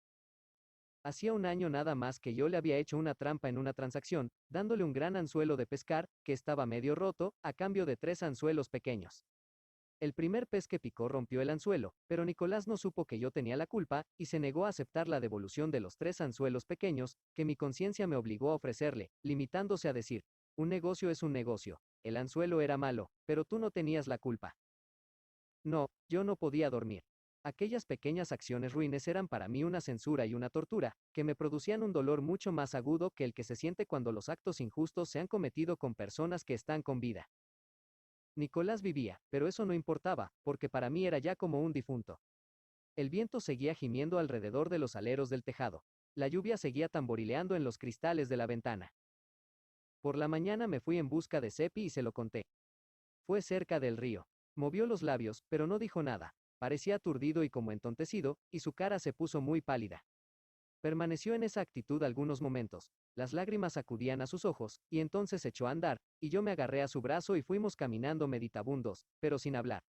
Hacía un año nada más que yo le había hecho una trampa en una transacción, dándole un gran anzuelo de pescar, que estaba medio roto, a cambio de 3 anzuelos pequeños. El primer pez que picó rompió el anzuelo, pero Nicolás no supo que yo tenía la culpa, y se negó a aceptar la devolución de los 3 anzuelos pequeños, que mi conciencia me obligó a ofrecerle, limitándose a decir, un negocio es un negocio, el anzuelo era malo, pero tú no tenías la culpa. No, yo no podía dormir. Aquellas pequeñas acciones ruines eran para mí una censura y una tortura, que me producían un dolor mucho más agudo que el que se siente cuando los actos injustos se han cometido con personas que están con vida. Nicolás vivía, pero eso no importaba, porque para mí era ya como un difunto. El viento seguía gimiendo alrededor de los aleros del tejado. La lluvia seguía tamborileando en los cristales de la ventana. Por la mañana me fui en busca de Seppi y se lo conté. Fue cerca del río. Movió los labios, pero no dijo nada. Parecía aturdido y como entontecido, y su cara se puso muy pálida. Permaneció en esa actitud algunos momentos. Las lágrimas acudían a sus ojos, y entonces echó a andar, y yo me agarré a su brazo y fuimos caminando meditabundos, pero sin hablar.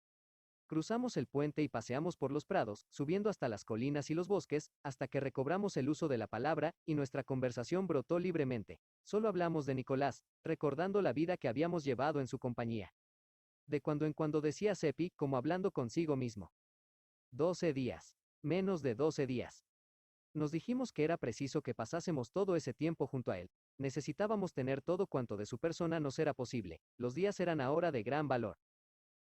Cruzamos el puente y paseamos por los prados, subiendo hasta las colinas y los bosques, hasta que recobramos el uso de la palabra, y nuestra conversación brotó libremente. Solo hablamos de Nicolás, recordando la vida que habíamos llevado en su compañía. De cuando en cuando decía Seppi, como hablando consigo mismo. 12 días. Menos de 12 días. Nos dijimos que era preciso que pasásemos todo ese tiempo junto a él. Necesitábamos tener todo cuanto de su persona nos era posible. Los días eran ahora de gran valor.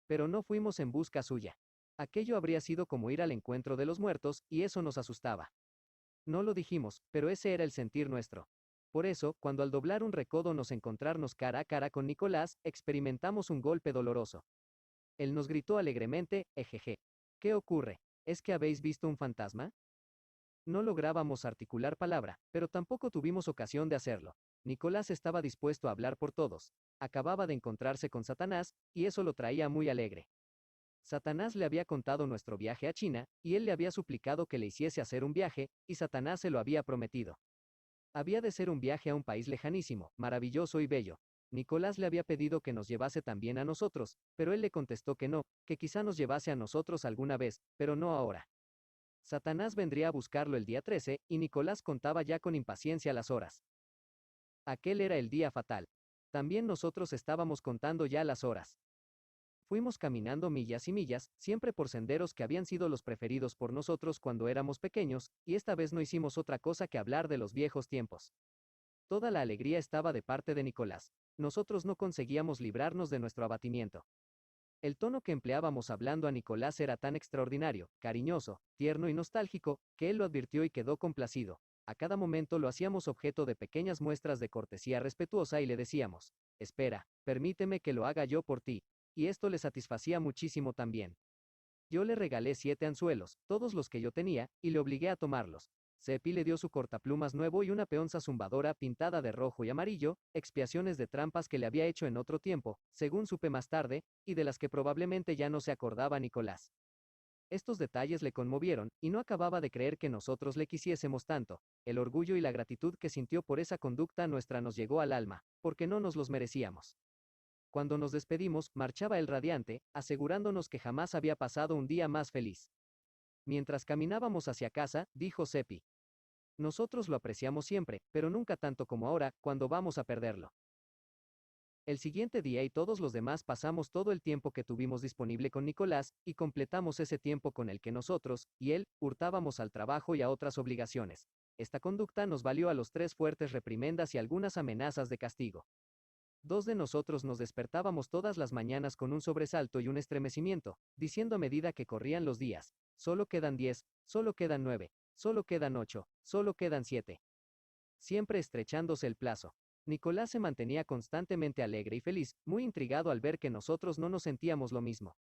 Pero no fuimos en busca suya. Aquello habría sido como ir al encuentro de los muertos, y eso nos asustaba. No lo dijimos, pero ese era el sentir nuestro. Por eso, cuando al doblar un recodo nos encontrarnos cara a cara con Nicolás, experimentamos un golpe doloroso. Él nos gritó alegremente, ejeje. ¿Qué ocurre? ¿Es que habéis visto un fantasma? No lográbamos articular palabra, pero tampoco tuvimos ocasión de hacerlo. Nicolás estaba dispuesto a hablar por todos. Acababa de encontrarse con Satanás, y eso lo traía muy alegre. Satanás le había contado nuestro viaje a China, y él le había suplicado que le hiciese hacer un viaje, y Satanás se lo había prometido. Había de ser un viaje a un país lejanísimo, maravilloso y bello. Nicolás le había pedido que nos llevase también a nosotros, pero él le contestó que no, que quizá nos llevase a nosotros alguna vez, pero no ahora. Satanás vendría a buscarlo el día 13, y Nicolás contaba ya con impaciencia las horas. Aquel era el día fatal. También nosotros estábamos contando ya las horas. Fuimos caminando millas y millas, siempre por senderos que habían sido los preferidos por nosotros cuando éramos pequeños, y esta vez no hicimos otra cosa que hablar de los viejos tiempos. Toda la alegría estaba de parte de Nicolás. Nosotros no conseguíamos librarnos de nuestro abatimiento. El tono que empleábamos hablando a Nicolás era tan extraordinario, cariñoso, tierno y nostálgico, que él lo advirtió y quedó complacido. A cada momento lo hacíamos objeto de pequeñas muestras de cortesía respetuosa y le decíamos, espera, permíteme que lo haga yo por ti. Y esto le satisfacía muchísimo también. Yo le regalé 7 anzuelos, todos los que yo tenía, y le obligué a tomarlos. Seppi le dio su cortaplumas nuevo y una peonza zumbadora pintada de rojo y amarillo, expiaciones de trampas que le había hecho en otro tiempo, según supe más tarde, y de las que probablemente ya no se acordaba Nicolás. Estos detalles le conmovieron, y no acababa de creer que nosotros le quisiésemos tanto. El orgullo y la gratitud que sintió por esa conducta nuestra nos llegó al alma, porque no nos los merecíamos. Cuando nos despedimos, marchaba él radiante, asegurándonos que jamás había pasado un día más feliz. Mientras caminábamos hacia casa, dijo Seppi. Nosotros lo apreciamos siempre, pero nunca tanto como ahora, cuando vamos a perderlo. El siguiente día y todos los demás pasamos todo el tiempo que tuvimos disponible con Nicolás, y completamos ese tiempo con el que nosotros, y él, hurtábamos al trabajo y a otras obligaciones. Esta conducta nos valió a los 3 fuertes reprimendas y algunas amenazas de castigo. 2 de nosotros nos despertábamos todas las mañanas con un sobresalto y un estremecimiento, diciendo a medida que corrían los días, solo quedan 10, solo quedan 9, solo quedan 8, solo quedan 7. Siempre estrechándose el plazo. Nicolás se mantenía constantemente alegre y feliz, muy intrigado al ver que nosotros no nos sentíamos lo mismo.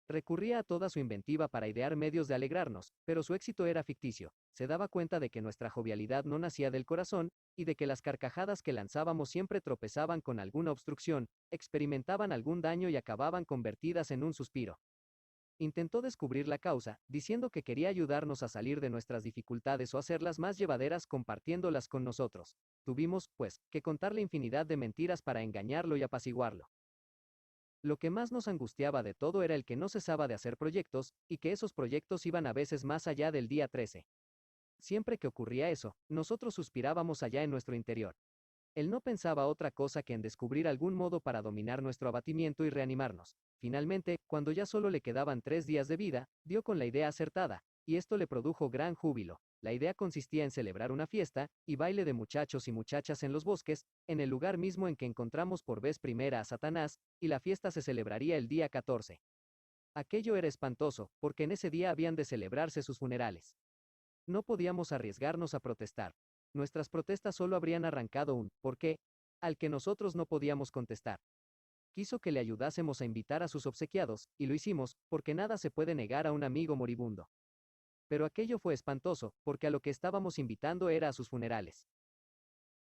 Recurría a toda su inventiva para idear medios de alegrarnos, pero su éxito era ficticio. Se daba cuenta de que nuestra jovialidad no nacía del corazón, y de que las carcajadas que lanzábamos siempre tropezaban con alguna obstrucción, experimentaban algún daño y acababan convertidas en un suspiro. Intentó descubrir la causa, diciendo que quería ayudarnos a salir de nuestras dificultades o hacerlas más llevaderas compartiéndolas con nosotros. Tuvimos, pues, que contarle infinidad de mentiras para engañarlo y apaciguarlo. Lo que más nos angustiaba de todo era el que no cesaba de hacer proyectos, y que esos proyectos iban a veces más allá del día 13. Siempre que ocurría eso, nosotros suspirábamos allá en nuestro interior. Él no pensaba otra cosa que en descubrir algún modo para dominar nuestro abatimiento y reanimarnos. Finalmente, cuando ya solo le quedaban 3 días de vida, dio con la idea acertada, y esto le produjo gran júbilo. La idea consistía en celebrar una fiesta, y baile de muchachos y muchachas en los bosques, en el lugar mismo en que encontramos por vez primera a Satanás, y la fiesta se celebraría el día 14. Aquello era espantoso, porque en ese día habían de celebrarse sus funerales. No podíamos arriesgarnos a protestar. Nuestras protestas solo habrían arrancado un «¿por qué?», al que nosotros no podíamos contestar. Quiso que le ayudásemos a invitar a sus obsequiados, y lo hicimos, porque nada se puede negar a un amigo moribundo. Pero aquello fue espantoso, porque a lo que estábamos invitando era a sus funerales.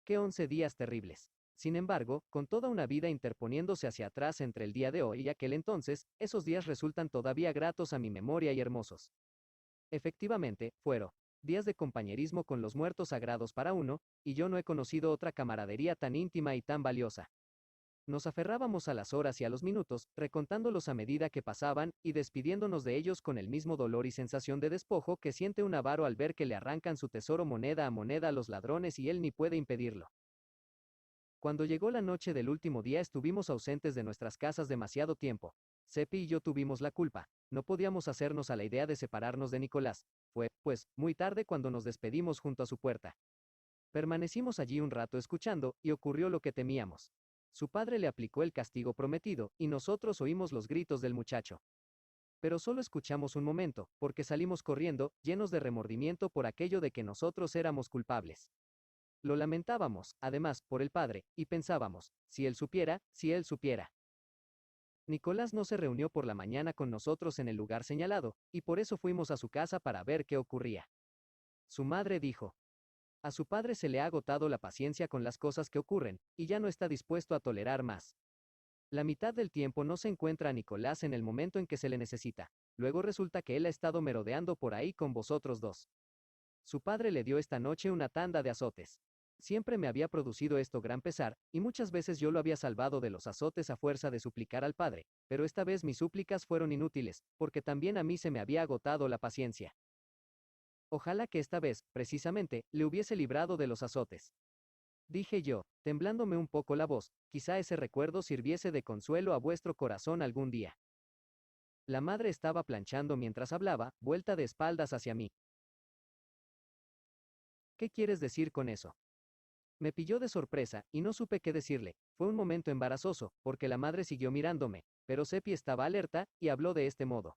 ¡Qué 11 días terribles! Sin embargo, con toda una vida interponiéndose hacia atrás entre el día de hoy y aquel entonces, esos días resultan todavía gratos a mi memoria y hermosos. Efectivamente, fueron días de compañerismo con los muertos sagrados para uno, y yo no he conocido otra camaradería tan íntima y tan valiosa. Nos aferrábamos a las horas y a los minutos, recontándolos a medida que pasaban, y despidiéndonos de ellos con el mismo dolor y sensación de despojo que siente un avaro al ver que le arrancan su tesoro moneda a los ladrones y él ni puede impedirlo. Cuando llegó la noche del último día estuvimos ausentes de nuestras casas demasiado tiempo. Seppi y yo tuvimos la culpa. No podíamos hacernos a la idea de separarnos de Nicolás. Fue, pues, muy tarde cuando nos despedimos junto a su puerta. Permanecimos allí un rato escuchando, y ocurrió lo que temíamos. Su padre le aplicó el castigo prometido, y nosotros oímos los gritos del muchacho. Pero solo escuchamos un momento, porque salimos corriendo, llenos de remordimiento por aquello de que nosotros éramos culpables. Lo lamentábamos, además, por el padre, y pensábamos, si él supiera, si él supiera. Nicolás no se reunió por la mañana con nosotros en el lugar señalado, y por eso fuimos a su casa para ver qué ocurría. Su madre dijo: a su padre se le ha agotado la paciencia con las cosas que ocurren, y ya no está dispuesto a tolerar más. La mitad del tiempo no se encuentra a Nicolás en el momento en que se le necesita. Luego resulta que él ha estado merodeando por ahí con vosotros dos. Su padre le dio esta noche una tanda de azotes. Siempre me había producido esto gran pesar, y muchas veces yo lo había salvado de los azotes a fuerza de suplicar al padre, pero esta vez mis súplicas fueron inútiles, porque también a mí se me había agotado la paciencia. Ojalá que esta vez, precisamente, le hubiese librado de los azotes. Dije yo, temblándome un poco la voz, quizá ese recuerdo sirviese de consuelo a vuestro corazón algún día. La madre estaba planchando mientras hablaba, vuelta de espaldas hacia mí. ¿Qué quieres decir con eso? Me pilló de sorpresa, y no supe qué decirle. Fue un momento embarazoso, porque la madre siguió mirándome, pero Seppi estaba alerta, y habló de este modo.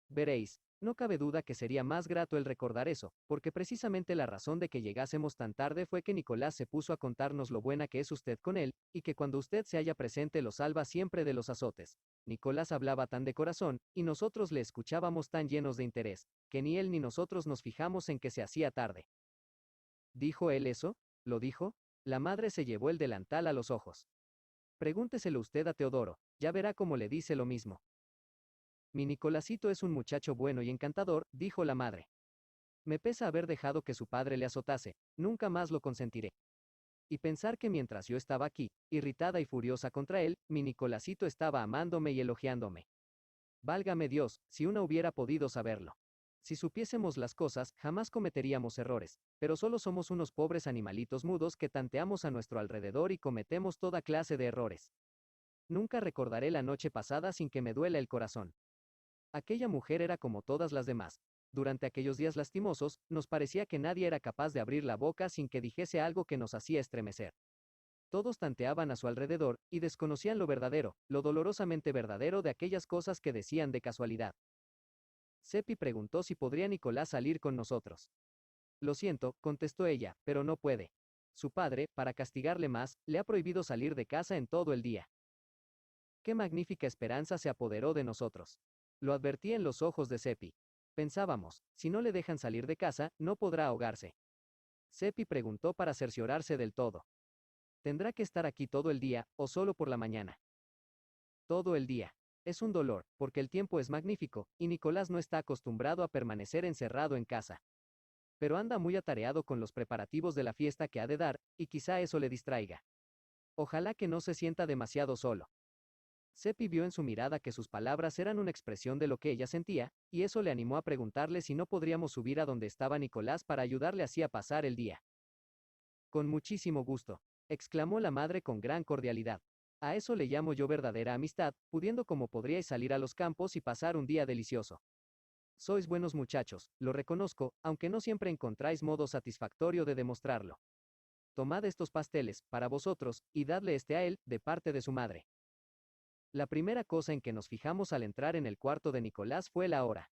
Veréis, no cabe duda que sería más grato el recordar eso, porque precisamente la razón de que llegásemos tan tarde fue que Nicolás se puso a contarnos lo buena que es usted con él, y que cuando usted se haya presente lo salva siempre de los azotes. Nicolás hablaba tan de corazón, y nosotros le escuchábamos tan llenos de interés, que ni él ni nosotros nos fijamos en que se hacía tarde. ¿Dijo él eso? ¿Lo dijo? La madre se llevó el delantal a los ojos. Pregúnteselo usted a Teodoro, ya verá cómo le dice lo mismo. Mi Nicolásito es un muchacho bueno y encantador, dijo la madre. Me pesa haber dejado que su padre le azotase, nunca más lo consentiré. Y pensar que mientras yo estaba aquí, irritada y furiosa contra él, mi Nicolásito estaba amándome y elogiándome. Válgame Dios, si una hubiera podido saberlo. Si supiésemos las cosas, jamás cometeríamos errores, pero solo somos unos pobres animalitos mudos que tanteamos a nuestro alrededor y cometemos toda clase de errores. Nunca recordaré la noche pasada sin que me duela el corazón. Aquella mujer era como todas las demás. Durante aquellos días lastimosos, nos parecía que nadie era capaz de abrir la boca sin que dijese algo que nos hacía estremecer. Todos tanteaban a su alrededor, y desconocían lo verdadero, lo dolorosamente verdadero de aquellas cosas que decían de casualidad. Seppi preguntó si podría Nicolás salir con nosotros. Lo siento, contestó ella, pero no puede. Su padre, para castigarle más, le ha prohibido salir de casa en todo el día. Qué magnífica esperanza se apoderó de nosotros. Lo advertí en los ojos de Seppi. Pensábamos, si no le dejan salir de casa, no podrá ahogarse. Seppi preguntó para cerciorarse del todo. ¿Tendrá que estar aquí todo el día, o solo por la mañana? Todo el día. Es un dolor, porque el tiempo es magnífico, y Nicolás no está acostumbrado a permanecer encerrado en casa. Pero anda muy atareado con los preparativos de la fiesta que ha de dar, y quizá eso le distraiga. Ojalá que no se sienta demasiado solo. Seppi vio en su mirada que sus palabras eran una expresión de lo que ella sentía, y eso le animó a preguntarle si no podríamos subir a donde estaba Nicolás para ayudarle así a pasar el día. Con muchísimo gusto, exclamó la madre con gran cordialidad. A eso le llamo yo verdadera amistad, pudiendo como podríais salir a los campos y pasar un día delicioso. Sois buenos muchachos, lo reconozco, aunque no siempre encontráis modo satisfactorio de demostrarlo. Tomad estos pasteles, para vosotros, y dadle este a él, de parte de su madre. La primera cosa en que nos fijamos al entrar en el cuarto de Nicolás fue la hora.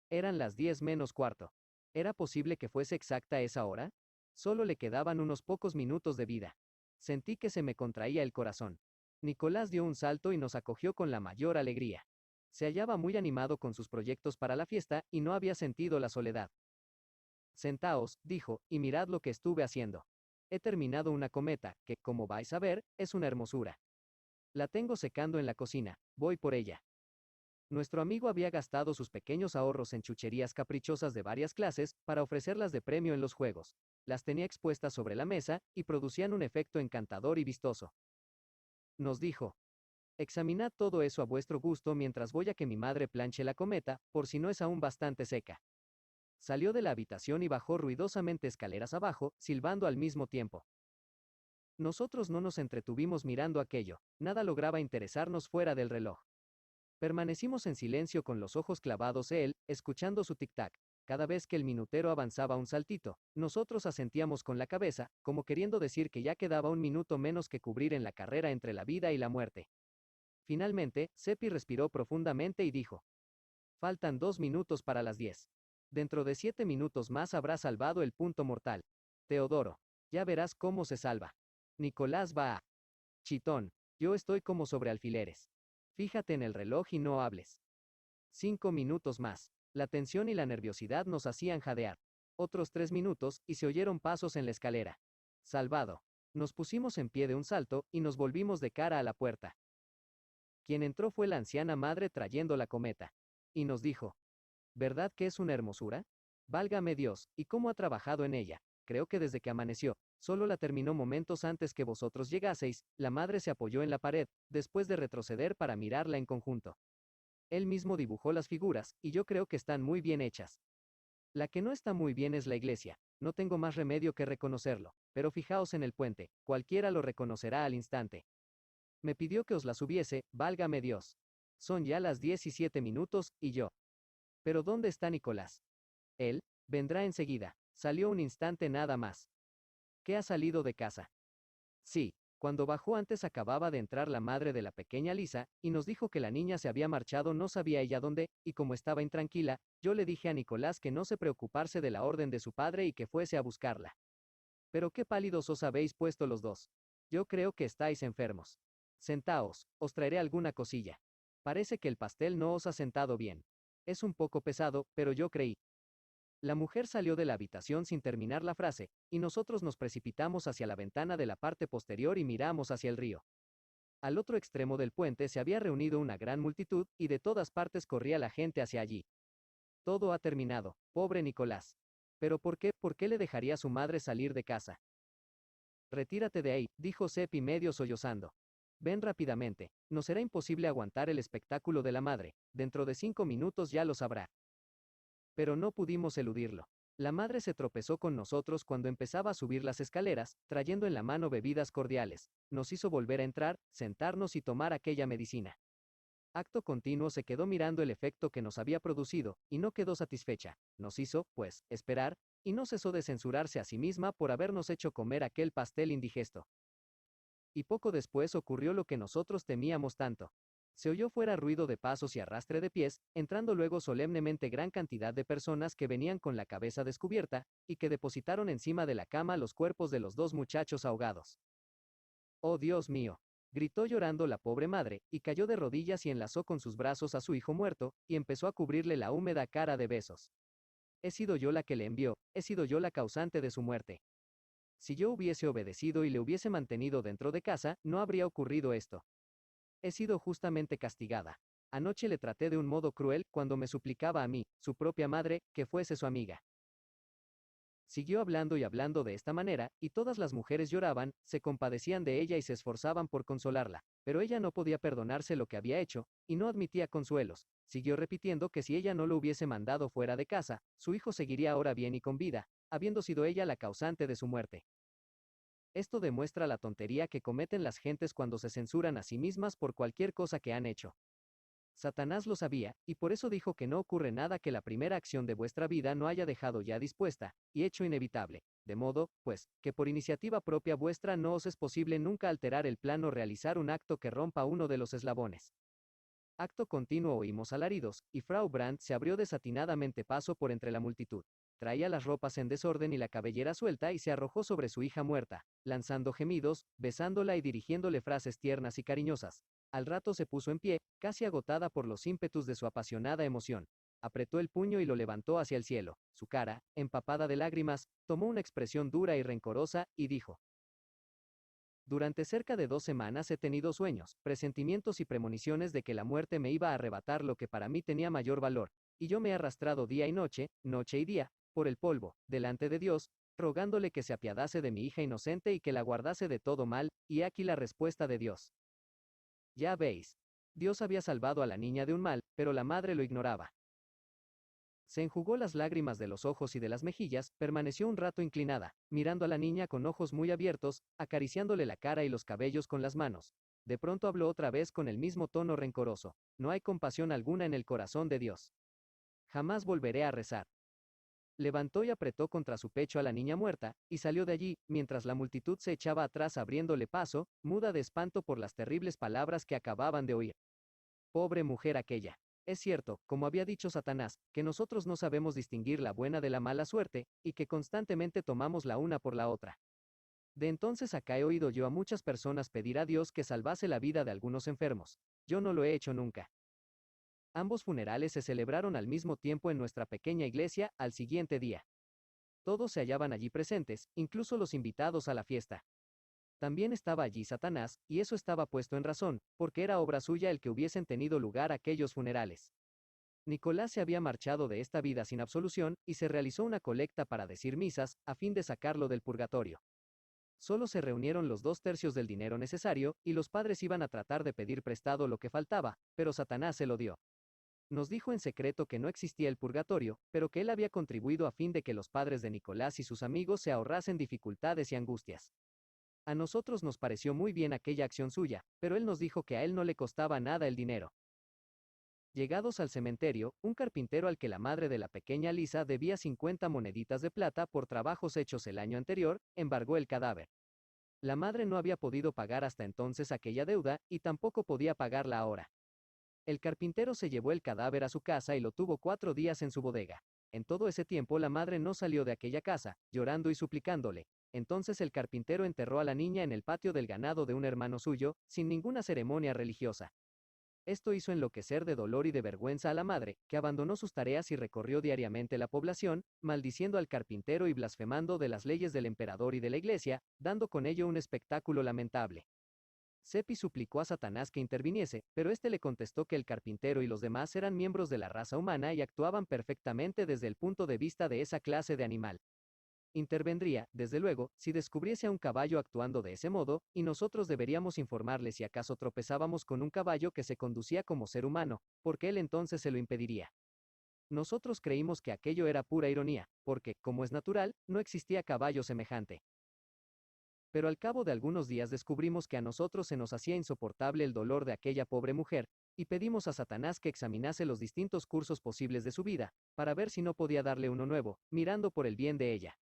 Eran las 10 menos cuarto. ¿Era posible que fuese exacta esa hora? Solo le quedaban unos pocos minutos de vida. Sentí que se me contraía el corazón. Nicolás dio un salto y nos acogió con la mayor alegría. Se hallaba muy animado con sus proyectos para la fiesta y no había sentido la soledad. Sentaos, dijo, y mirad lo que estuve haciendo. He terminado una cometa, que, como vais a ver, es una hermosura. La tengo secando en la cocina, voy por ella. Nuestro amigo había gastado sus pequeños ahorros en chucherías caprichosas de varias clases para ofrecerlas de premio en los juegos. Las tenía expuestas sobre la mesa y producían un efecto encantador y vistoso. Nos dijo: examinad todo eso a vuestro gusto mientras voy a que mi madre planche la cometa, por si no es aún bastante seca. Salió de la habitación y bajó ruidosamente escaleras abajo, silbando al mismo tiempo. Nosotros no nos entretuvimos mirando aquello, nada lograba interesarnos fuera del reloj. Permanecimos en silencio con los ojos clavados en él, escuchando su tic-tac. Cada vez que el minutero avanzaba un saltito, nosotros asentíamos con la cabeza, como queriendo decir que ya quedaba un minuto menos que cubrir en la carrera entre la vida y la muerte. Finalmente, Seppi respiró profundamente y dijo: faltan 2 minutos para las 10. Dentro de 7 minutos más habrá salvado el punto mortal. Teodoro, ya verás cómo se salva. Nicolás va a... Chitón, yo estoy como sobre alfileres. Fíjate en el reloj y no hables. 5 minutos más. La tensión y la nerviosidad nos hacían jadear. Otros 3 minutos, y se oyeron pasos en la escalera. Salvado. Nos pusimos en pie de un salto, y nos volvimos de cara a la puerta. Quien entró fue la anciana madre trayendo la cometa. Y nos dijo: ¿verdad que es una hermosura? Válgame Dios, ¿y cómo ha trabajado en ella? Creo que desde que amaneció. Solo la terminó momentos antes que vosotros llegaseis. La madre se apoyó en la pared, después de retroceder para mirarla en conjunto. Él mismo dibujó las figuras, y yo creo que están muy bien hechas. La que no está muy bien es la iglesia, no tengo más remedio que reconocerlo, pero fijaos en el puente, cualquiera lo reconocerá al instante. Me pidió que os la subiese, válgame Dios. Son ya las 17 minutos, y yo. ¿Pero dónde está Nicolás? Él, vendrá enseguida, salió un instante nada más. ¿Qué ha salido de casa? Sí, cuando bajó antes acababa de entrar la madre de la pequeña Lisa, y nos dijo que la niña se había marchado no sabía ella dónde, y como estaba intranquila, yo le dije a Nicolás que no se preocupase de la orden de su padre y que fuese a buscarla. Pero qué pálidos os habéis puesto los dos. Yo creo que estáis enfermos. Sentaos, os traeré alguna cosilla. Parece que el pastel no os ha sentado bien. Es un poco pesado, pero yo creí. La mujer salió de la habitación sin terminar la frase, y nosotros nos precipitamos hacia la ventana de la parte posterior y miramos hacia el río. Al otro extremo del puente se había reunido una gran multitud, y de todas partes corría la gente hacia allí. Todo ha terminado, pobre Nicolás. ¿Pero por qué? ¿Por qué le dejaría a su madre salir de casa? Retírate de ahí, dijo Seppi medio sollozando. Ven rápidamente, no será imposible aguantar el espectáculo de la madre, dentro de 5 minutos ya lo sabrá. Pero no pudimos eludirlo. La madre se tropezó con nosotros cuando empezaba a subir las escaleras, trayendo en la mano bebidas cordiales. Nos hizo volver a entrar, sentarnos y tomar aquella medicina. Acto continuo se quedó mirando el efecto que nos había producido, y no quedó satisfecha. Nos hizo, pues, esperar, y no cesó de censurarse a sí misma por habernos hecho comer aquel pastel indigesto. Y poco después ocurrió lo que nosotros temíamos tanto. Se oyó fuera ruido de pasos y arrastre de pies, entrando luego solemnemente gran cantidad de personas que venían con la cabeza descubierta, y que depositaron encima de la cama los cuerpos de los dos muchachos ahogados. ¡Oh Dios mío! Gritó llorando la pobre madre, y cayó de rodillas y enlazó con sus brazos a su hijo muerto, y empezó a cubrirle la húmeda cara de besos. He sido yo la que le envió, he sido yo la causante de su muerte. Si yo hubiese obedecido y le hubiese mantenido dentro de casa, no habría ocurrido esto. He sido justamente castigada. Anoche le traté de un modo cruel, cuando me suplicaba a mí, su propia madre, que fuese su amiga. Siguió hablando y hablando de esta manera, y todas las mujeres lloraban, se compadecían de ella y se esforzaban por consolarla, pero ella no podía perdonarse lo que había hecho, y no admitía consuelos. Siguió repitiendo que si ella no lo hubiese mandado fuera de casa, su hijo seguiría ahora bien y con vida, habiendo sido ella la causante de su muerte. Esto demuestra la tontería que cometen las gentes cuando se censuran a sí mismas por cualquier cosa que han hecho. Satanás lo sabía, y por eso dijo que no ocurre nada que la primera acción de vuestra vida no haya dejado ya dispuesta, y hecho inevitable, de modo, pues, que por iniciativa propia vuestra no os es posible nunca alterar el plan o realizar un acto que rompa uno de los eslabones. Acto continuo oímos alaridos, y Frau Brandt se abrió desatinadamente paso por entre la multitud. traía las ropas en desorden y la cabellera suelta y se arrojó sobre su hija muerta, lanzando gemidos, besándola y dirigiéndole frases tiernas y cariñosas. Al rato se puso en pie, casi agotada por los ímpetus de su apasionada emoción. Apretó el puño y lo levantó hacia el cielo. Su cara, empapada de lágrimas, tomó una expresión dura y rencorosa, y dijo: durante cerca de 2 semanas he tenido sueños, presentimientos y premoniciones de que la muerte me iba a arrebatar lo que para mí tenía mayor valor, y yo me he arrastrado día y noche y día, por el polvo, delante de Dios, rogándole que se apiadase de mi hija inocente y que la guardase de todo mal, y aquí la respuesta de Dios. Ya veis. Dios había salvado a la niña de un mal, pero la madre lo ignoraba. Se enjugó las lágrimas de los ojos y de las mejillas, permaneció un rato inclinada, mirando a la niña con ojos muy abiertos, acariciándole la cara y los cabellos con las manos. De pronto habló otra vez con el mismo tono rencoroso: no hay compasión alguna en el corazón de Dios. Jamás volveré a rezar. Levantó y apretó contra su pecho a la niña muerta, y salió de allí, mientras la multitud se echaba atrás abriéndole paso, muda de espanto por las terribles palabras que acababan de oír. Pobre mujer aquella. Es cierto, como había dicho Satanás, que nosotros no sabemos distinguir la buena de la mala suerte, y que constantemente tomamos la una por la otra. De entonces acá he oído yo a muchas personas pedir a Dios que salvase la vida de algunos enfermos. Yo no lo he hecho nunca. Ambos funerales se celebraron al mismo tiempo en nuestra pequeña iglesia, al siguiente día. Todos se hallaban allí presentes, incluso los invitados a la fiesta. También estaba allí Satanás, y eso estaba puesto en razón, porque era obra suya el que hubiesen tenido lugar aquellos funerales. Nicolás se había marchado de esta vida sin absolución, y se realizó una colecta para decir misas, a fin de sacarlo del purgatorio. Solo se reunieron los 2/3 del dinero necesario, y los padres iban a tratar de pedir prestado lo que faltaba, pero Satanás se lo dio. Nos dijo en secreto que no existía el purgatorio, pero que él había contribuido a fin de que los padres de Nicolás y sus amigos se ahorrasen dificultades y angustias. A nosotros nos pareció muy bien aquella acción suya, pero él nos dijo que a él no le costaba nada el dinero. Llegados al cementerio, un carpintero al que la madre de la pequeña Lisa debía 50 moneditas de plata por trabajos hechos el año anterior, embargó el cadáver. La madre no había podido pagar hasta entonces aquella deuda, y tampoco podía pagarla ahora. El carpintero se llevó el cadáver a su casa y lo tuvo 4 días en su bodega. En todo ese tiempo la madre no salió de aquella casa, llorando y suplicándole. Entonces el carpintero enterró a la niña en el patio del ganado de un hermano suyo, sin ninguna ceremonia religiosa. Esto hizo enloquecer de dolor y de vergüenza a la madre, que abandonó sus tareas y recorrió diariamente la población, maldiciendo al carpintero y blasfemando de las leyes del emperador y de la iglesia, dando con ello un espectáculo lamentable. Sepi suplicó a Satanás que interviniese, pero éste le contestó que el carpintero y los demás eran miembros de la raza humana y actuaban perfectamente desde el punto de vista de esa clase de animal. Intervendría, desde luego, si descubriese a un caballo actuando de ese modo, y nosotros deberíamos informarle si acaso tropezábamos con un caballo que se conducía como ser humano, porque él entonces se lo impediría. Nosotros creímos que aquello era pura ironía, porque, como es natural, no existía caballo semejante. Pero al cabo de algunos días descubrimos que a nosotros se nos hacía insoportable el dolor de aquella pobre mujer, y pedimos a Satanás que examinase los distintos cursos posibles de su vida, para ver si no podía darle uno nuevo, mirando por el bien de ella.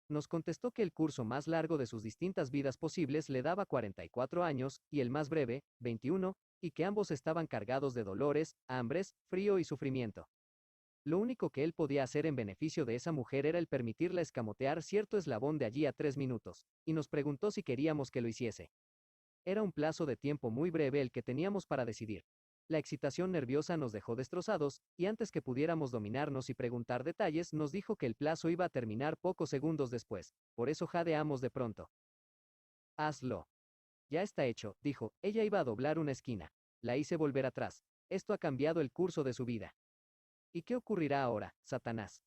Nos contestó que el curso más largo de sus distintas vidas posibles le daba 44 años, y el más breve, 21, y que ambos estaban cargados de dolores, hambres, frío y sufrimiento. Lo único que él podía hacer en beneficio de esa mujer era el permitirla escamotear cierto eslabón de allí a 3 minutos, y nos preguntó si queríamos que lo hiciese. Era un plazo de tiempo muy breve el que teníamos para decidir. La excitación nerviosa nos dejó destrozados, y antes que pudiéramos dominarnos y preguntar detalles, nos dijo que el plazo iba a terminar pocos segundos después, por eso jadeamos de pronto. Hazlo. Ya está hecho, dijo, ella iba a doblar una esquina. La hice volver atrás. Esto ha cambiado el curso de su vida. ¿Y qué ocurrirá ahora, Satanás?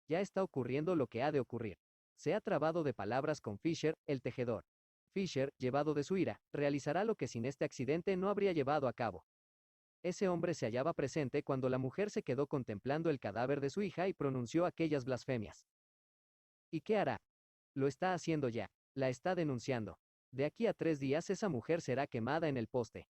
Ya está ocurriendo lo que ha de ocurrir. Se ha trabado de palabras con Fisher, el tejedor. Fisher, llevado de su ira, realizará lo que sin este accidente no habría llevado a cabo. Ese hombre se hallaba presente cuando la mujer se quedó contemplando el cadáver de su hija y pronunció aquellas blasfemias. ¿Y qué hará? Lo está haciendo ya. La está denunciando. De aquí a 3 días esa mujer será quemada en el poste.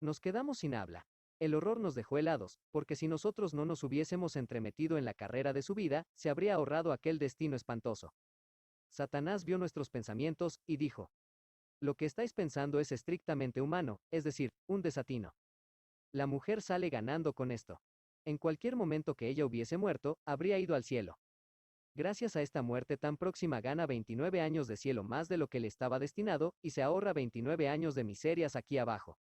Nos quedamos sin habla. El horror nos dejó helados, porque si nosotros no nos hubiésemos entremetido en la carrera de su vida, se habría ahorrado aquel destino espantoso. Satanás vio nuestros pensamientos, y dijo: lo que estáis pensando es estrictamente humano, es decir, un desatino. La mujer sale ganando con esto. En cualquier momento que ella hubiese muerto, habría ido al cielo. Gracias a esta muerte tan próxima gana 29 años de cielo más de lo que le estaba destinado, y se ahorra 29 años de miserias aquí abajo.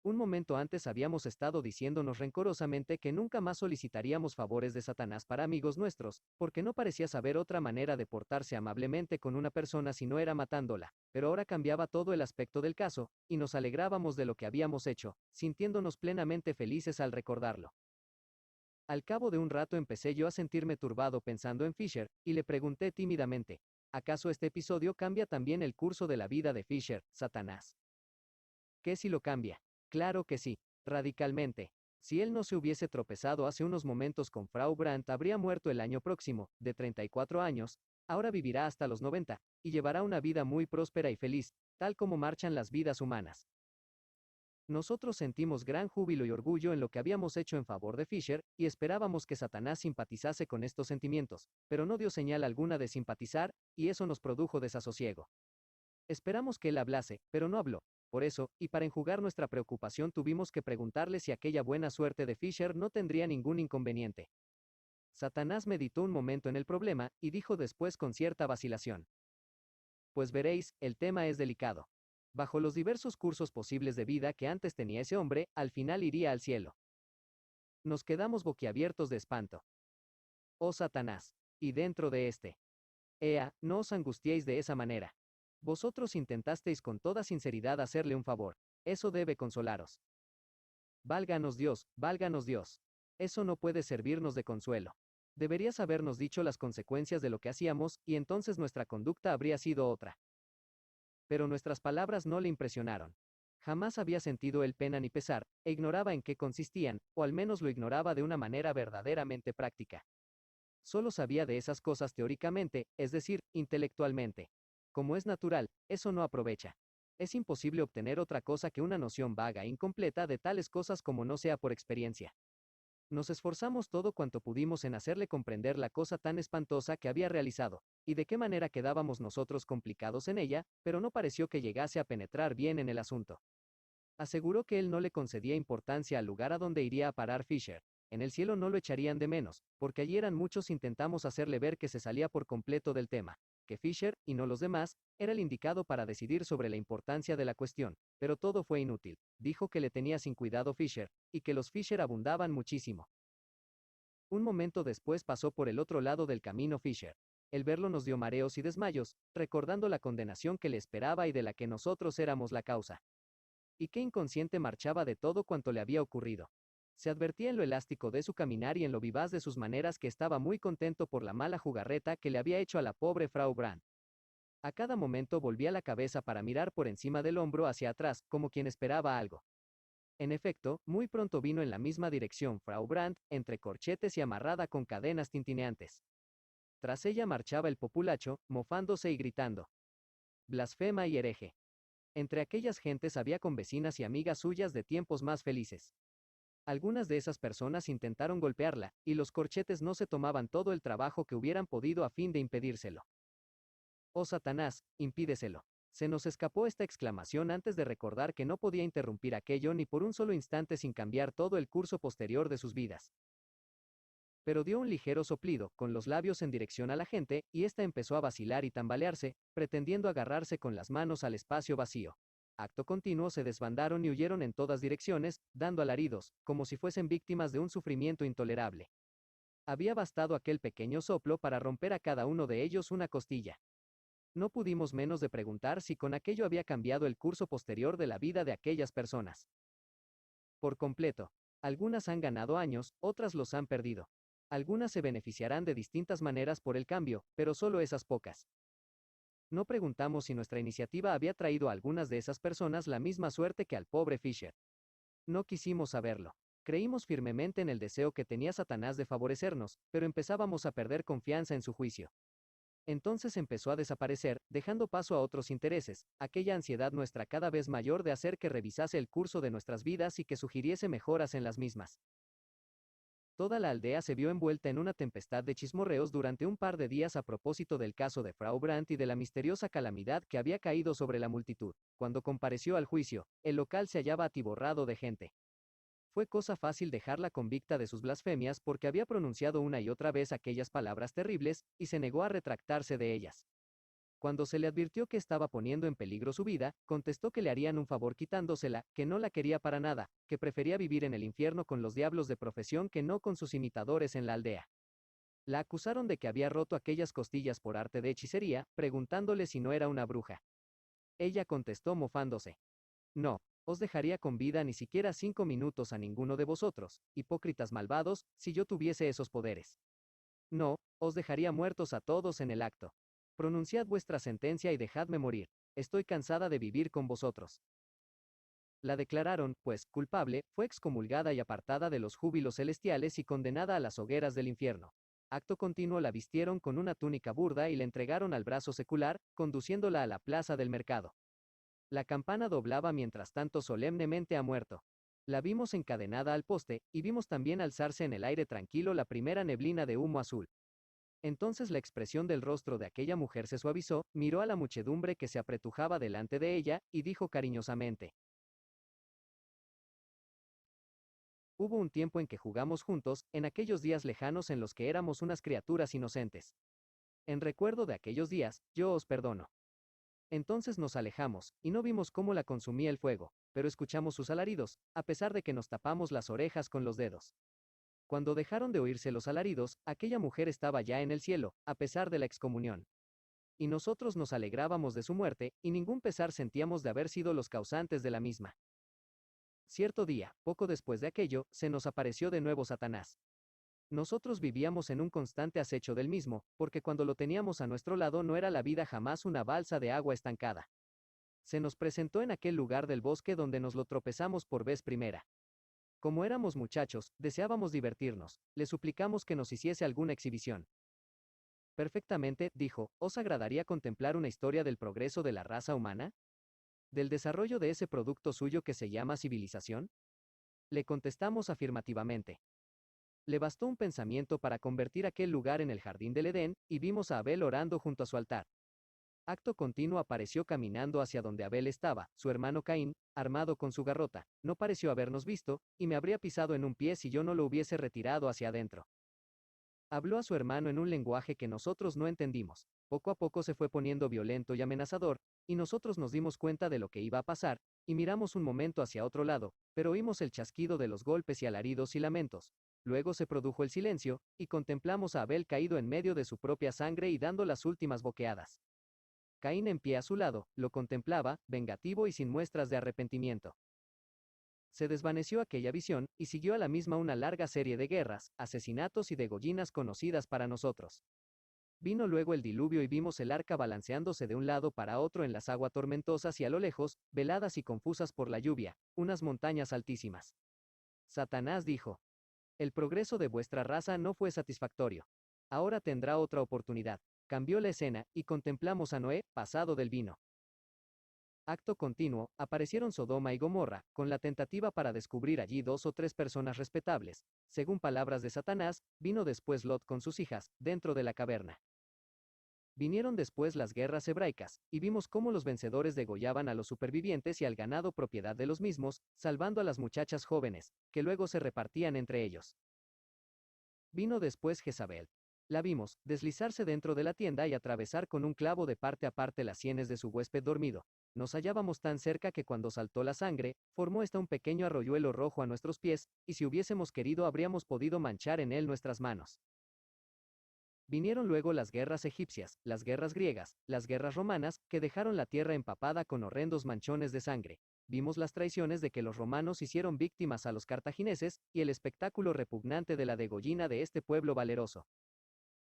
Un momento antes habíamos estado diciéndonos rencorosamente que nunca más solicitaríamos favores de Satanás para amigos nuestros, porque no parecía saber otra manera de portarse amablemente con una persona si no era matándola, pero ahora cambiaba todo el aspecto del caso, y nos alegrábamos de lo que habíamos hecho, sintiéndonos plenamente felices al recordarlo. Al cabo de un rato empecé yo a sentirme turbado pensando en Fisher, y le pregunté tímidamente, ¿acaso este episodio cambia también el curso de la vida de Fisher, Satanás? ¿Qué si lo cambia? Claro que sí, radicalmente. Si él no se hubiese tropezado hace unos momentos con Frau Brandt, habría muerto el año próximo, de 34 años, ahora vivirá hasta los 90, y llevará una vida muy próspera y feliz, tal como marchan las vidas humanas. Nosotros sentimos gran júbilo y orgullo en lo que habíamos hecho en favor de Fisher, y esperábamos que Satanás simpatizase con estos sentimientos, pero no dio señal alguna de simpatizar, y eso nos produjo desasosiego. Esperamos que él hablase, pero no habló. Por eso, y para enjugar nuestra preocupación, tuvimos que preguntarle si aquella buena suerte de Fisher no tendría ningún inconveniente. Satanás meditó un momento en el problema, y dijo después con cierta vacilación: Pues veréis, el tema es delicado. Bajo los diversos cursos posibles de vida que antes tenía ese hombre, al final iría al cielo. Nos quedamos boquiabiertos de espanto. Oh Satanás. Y dentro de este. Ea, no os angustiéis de esa manera. Vosotros intentasteis con toda sinceridad hacerle un favor. Eso debe consolaros. Válganos Dios, válganos Dios. Eso no puede servirnos de consuelo. Deberías habernos dicho las consecuencias de lo que hacíamos, y entonces nuestra conducta habría sido otra. Pero nuestras palabras no le impresionaron. Jamás había sentido él pena ni pesar, e ignoraba en qué consistían, o al menos lo ignoraba de una manera verdaderamente práctica. Solo sabía de esas cosas teóricamente, es decir, intelectualmente. Como es natural, eso no aprovecha. Es imposible obtener otra cosa que una noción vaga e incompleta de tales cosas como no sea por experiencia. Nos esforzamos todo cuanto pudimos en hacerle comprender la cosa tan espantosa que había realizado, y de qué manera quedábamos nosotros complicados en ella, pero no pareció que llegase a penetrar bien en el asunto. Aseguró que él no le concedía importancia al lugar a donde iría a parar Fisher. En el cielo no lo echarían de menos, porque allí eran muchos. Intentamos hacerle ver que se salía por completo del tema, que Fisher, y no los demás, era el indicado para decidir sobre la importancia de la cuestión, pero todo fue inútil. Dijo que le tenía sin cuidado Fisher, y que los Fisher abundaban muchísimo. Un momento después pasó por el otro lado del camino Fisher. El verlo nos dio mareos y desmayos, recordando la condenación que le esperaba y de la que nosotros éramos la causa. Y qué inconsciente marchaba de todo cuanto le había ocurrido. Se advertía en lo elástico de su caminar y en lo vivaz de sus maneras que estaba muy contento por la mala jugarreta que le había hecho a la pobre Frau Brandt. A cada momento volvía la cabeza para mirar por encima del hombro hacia atrás, como quien esperaba algo. En efecto, muy pronto vino en la misma dirección Frau Brandt, entre corchetes y amarrada con cadenas tintineantes. Tras ella marchaba el populacho, mofándose y gritando: blasfema y hereje. Entre aquellas gentes había convecinas y amigas suyas de tiempos más felices. Algunas de esas personas intentaron golpearla, y los corchetes no se tomaban todo el trabajo que hubieran podido a fin de impedírselo. Oh Satanás, impídeselo. Se nos escapó esta exclamación antes de recordar que no podía interrumpir aquello ni por un solo instante sin cambiar todo el curso posterior de sus vidas. Pero dio un ligero soplido, con los labios en dirección a la gente, y ésta empezó a vacilar y tambalearse, pretendiendo agarrarse con las manos al espacio vacío. Acto continuo se desbandaron y huyeron en todas direcciones, dando alaridos, como si fuesen víctimas de un sufrimiento intolerable. Había bastado aquel pequeño soplo para romper a cada uno de ellos una costilla. No pudimos menos de preguntar si con aquello había cambiado el curso posterior de la vida de aquellas personas. Por completo. Algunas han ganado años, otras los han perdido. Algunas se beneficiarán de distintas maneras por el cambio, pero solo esas pocas. No preguntamos si nuestra iniciativa había traído a algunas de esas personas la misma suerte que al pobre Fisher. No quisimos saberlo. Creímos firmemente en el deseo que tenía Satanás de favorecernos, pero empezábamos a perder confianza en su juicio. Entonces empezó a desaparecer, dejando paso a otros intereses, aquella ansiedad nuestra cada vez mayor de hacer que revisase el curso de nuestras vidas y que sugiriese mejoras en las mismas. Toda la aldea se vio envuelta en una tempestad de chismorreos durante un par de días a propósito del caso de Frau Brandt y de la misteriosa calamidad que había caído sobre la multitud. Cuando compareció al juicio, el local se hallaba atiborrado de gente. Fue cosa fácil dejarla convicta de sus blasfemias porque había pronunciado una y otra vez aquellas palabras terribles, y se negó a retractarse de ellas. Cuando se le advirtió que estaba poniendo en peligro su vida, contestó que le harían un favor quitándosela, que no la quería para nada, que prefería vivir en el infierno con los diablos de profesión que no con sus imitadores en la aldea. La acusaron de que había roto aquellas costillas por arte de hechicería, preguntándole si no era una bruja. Ella contestó mofándose: no, os dejaría con vida ni siquiera 5 minutos a ninguno de vosotros, hipócritas malvados, si yo tuviese esos poderes. No, os dejaría muertos a todos en el acto. Pronunciad vuestra sentencia y dejadme morir. Estoy cansada de vivir con vosotros. La declararon, pues, culpable, fue excomulgada y apartada de los júbilos celestiales y condenada a las hogueras del infierno. Acto continuo la vistieron con una túnica burda y la entregaron al brazo secular, conduciéndola a la plaza del mercado. La campana doblaba mientras tanto solemnemente ha muerto. La vimos encadenada al poste, y vimos también alzarse en el aire tranquilo la primera neblina de humo azul. Entonces la expresión del rostro de aquella mujer se suavizó, miró a la muchedumbre que se apretujaba delante de ella, y dijo cariñosamente: hubo un tiempo en que jugamos juntos, en aquellos días lejanos en los que éramos unas criaturas inocentes. En recuerdo de aquellos días, yo os perdono. Entonces nos alejamos, y no vimos cómo la consumía el fuego, pero escuchamos sus alaridos, a pesar de que nos tapamos las orejas con los dedos. Cuando dejaron de oírse los alaridos, aquella mujer estaba ya en el cielo, a pesar de la excomunión. Y nosotros nos alegrábamos de su muerte, y ningún pesar sentíamos de haber sido los causantes de la misma. Cierto día, poco después de aquello, se nos apareció de nuevo Satanás. Nosotros vivíamos en un constante acecho del mismo, porque cuando lo teníamos a nuestro lado no era la vida jamás una balsa de agua estancada. Se nos presentó en aquel lugar del bosque donde nos lo tropezamos por vez primera. Como éramos muchachos, deseábamos divertirnos, le suplicamos que nos hiciese alguna exhibición. Perfectamente, dijo, ¿os agradaría contemplar una historia del progreso de la raza humana? ¿Del desarrollo de ese producto suyo que se llama civilización? Le contestamos afirmativamente. Le bastó un pensamiento para convertir aquel lugar en el jardín del Edén, y vimos a Abel orando junto a su altar. Acto continuo apareció caminando hacia donde Abel estaba, su hermano Caín, armado con su garrota. No pareció habernos visto, y me habría pisado en un pie si yo no lo hubiese retirado hacia adentro. Habló a su hermano en un lenguaje que nosotros no entendimos. Poco a poco se fue poniendo violento y amenazador, y nosotros nos dimos cuenta de lo que iba a pasar, y miramos un momento hacia otro lado, pero oímos el chasquido de los golpes y alaridos y lamentos. Luego se produjo el silencio, y contemplamos a Abel caído en medio de su propia sangre y dando las últimas boqueadas. Caín en pie a su lado, lo contemplaba, vengativo y sin muestras de arrepentimiento. Se desvaneció aquella visión, y siguió a la misma una larga serie de guerras, asesinatos y degollinas conocidas para nosotros. Vino luego el diluvio y vimos el arca balanceándose de un lado para otro en las aguas tormentosas y a lo lejos, veladas y confusas por la lluvia, unas montañas altísimas. Satanás dijo: el progreso de vuestra raza no fue satisfactorio. Ahora tendrá otra oportunidad. Cambió la escena, y contemplamos a Noé, pasado del vino. Acto continuo, aparecieron Sodoma y Gomorra, con la tentativa para descubrir allí 2 o 3 personas respetables. Según palabras de Satanás, vino después Lot con sus hijas, dentro de la caverna. Vinieron después las guerras hebraicas, y vimos cómo los vencedores degollaban a los supervivientes y al ganado propiedad de los mismos, salvando a las muchachas jóvenes, que luego se repartían entre ellos. Vino después Jezabel. La vimos, deslizarse dentro de la tienda y atravesar con un clavo de parte a parte las sienes de su huésped dormido. Nos hallábamos tan cerca que cuando saltó la sangre, formó un pequeño arroyuelo rojo a nuestros pies, y si hubiésemos querido habríamos podido manchar en él nuestras manos. Vinieron luego las guerras egipcias, las guerras griegas, las guerras romanas, que dejaron la tierra empapada con horrendos manchones de sangre. Vimos las traiciones de que los romanos hicieron víctimas a los cartagineses, y el espectáculo repugnante de la degollina de este pueblo valeroso.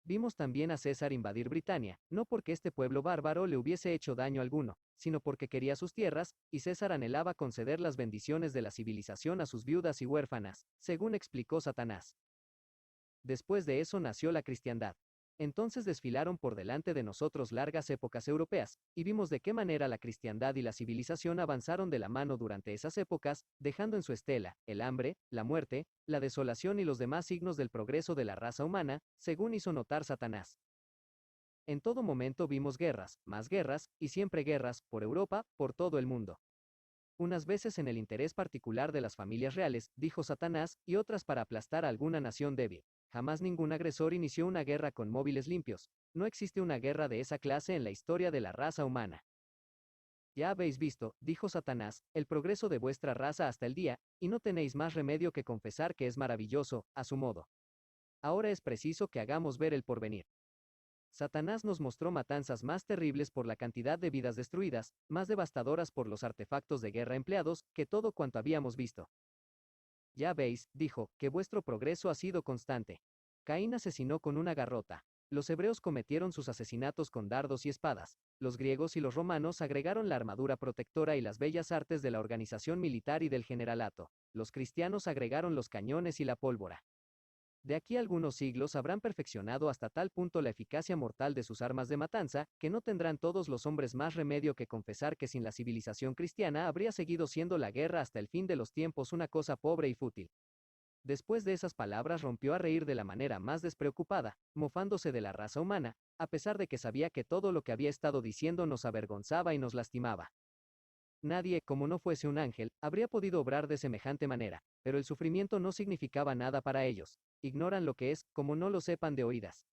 Vimos también a César invadir Britania, no porque este pueblo bárbaro le hubiese hecho daño alguno, sino porque quería sus tierras, y César anhelaba conceder las bendiciones de la civilización a sus viudas y huérfanas, según explicó Satanás. Después de eso nació la cristiandad. Entonces desfilaron por delante de nosotros largas épocas europeas, y vimos de qué manera la cristiandad y la civilización avanzaron de la mano durante esas épocas, dejando en su estela el hambre, la muerte, la desolación y los demás signos del progreso de la raza humana, según hizo notar Satanás. En todo momento vimos guerras, más guerras, y siempre guerras, por Europa, por todo el mundo. Unas veces en el interés particular de las familias reales, dijo Satanás, y otras para aplastar a alguna nación débil. Jamás ningún agresor inició una guerra con móviles limpios. No existe una guerra de esa clase en la historia de la raza humana. Ya habéis visto, dijo Satanás, el progreso de vuestra raza hasta el día, y no tenéis más remedio que confesar que es maravilloso, a su modo. Ahora es preciso que hagamos ver el porvenir. Satanás nos mostró matanzas más terribles por la cantidad de vidas destruidas, más devastadoras por los artefactos de guerra empleados, que todo cuanto habíamos visto. Ya veis, dijo, que vuestro progreso ha sido constante. Caín asesinó con una garrota. Los hebreos cometieron sus asesinatos con dardos y espadas. Los griegos y los romanos agregaron la armadura protectora y las bellas artes de la organización militar y del generalato. Los cristianos agregaron los cañones y la pólvora. De aquí a algunos siglos habrán perfeccionado hasta tal punto la eficacia mortal de sus armas de matanza, que no tendrán todos los hombres más remedio que confesar que sin la civilización cristiana habría seguido siendo la guerra hasta el fin de los tiempos una cosa pobre y fútil. Después de esas palabras rompió a reír de la manera más despreocupada, mofándose de la raza humana, a pesar de que sabía que todo lo que había estado diciendo nos avergonzaba y nos lastimaba. Nadie, como no fuese un ángel, habría podido obrar de semejante manera, pero el sufrimiento no significaba nada para ellos. Ignoran lo que es, como no lo sepan de oídas.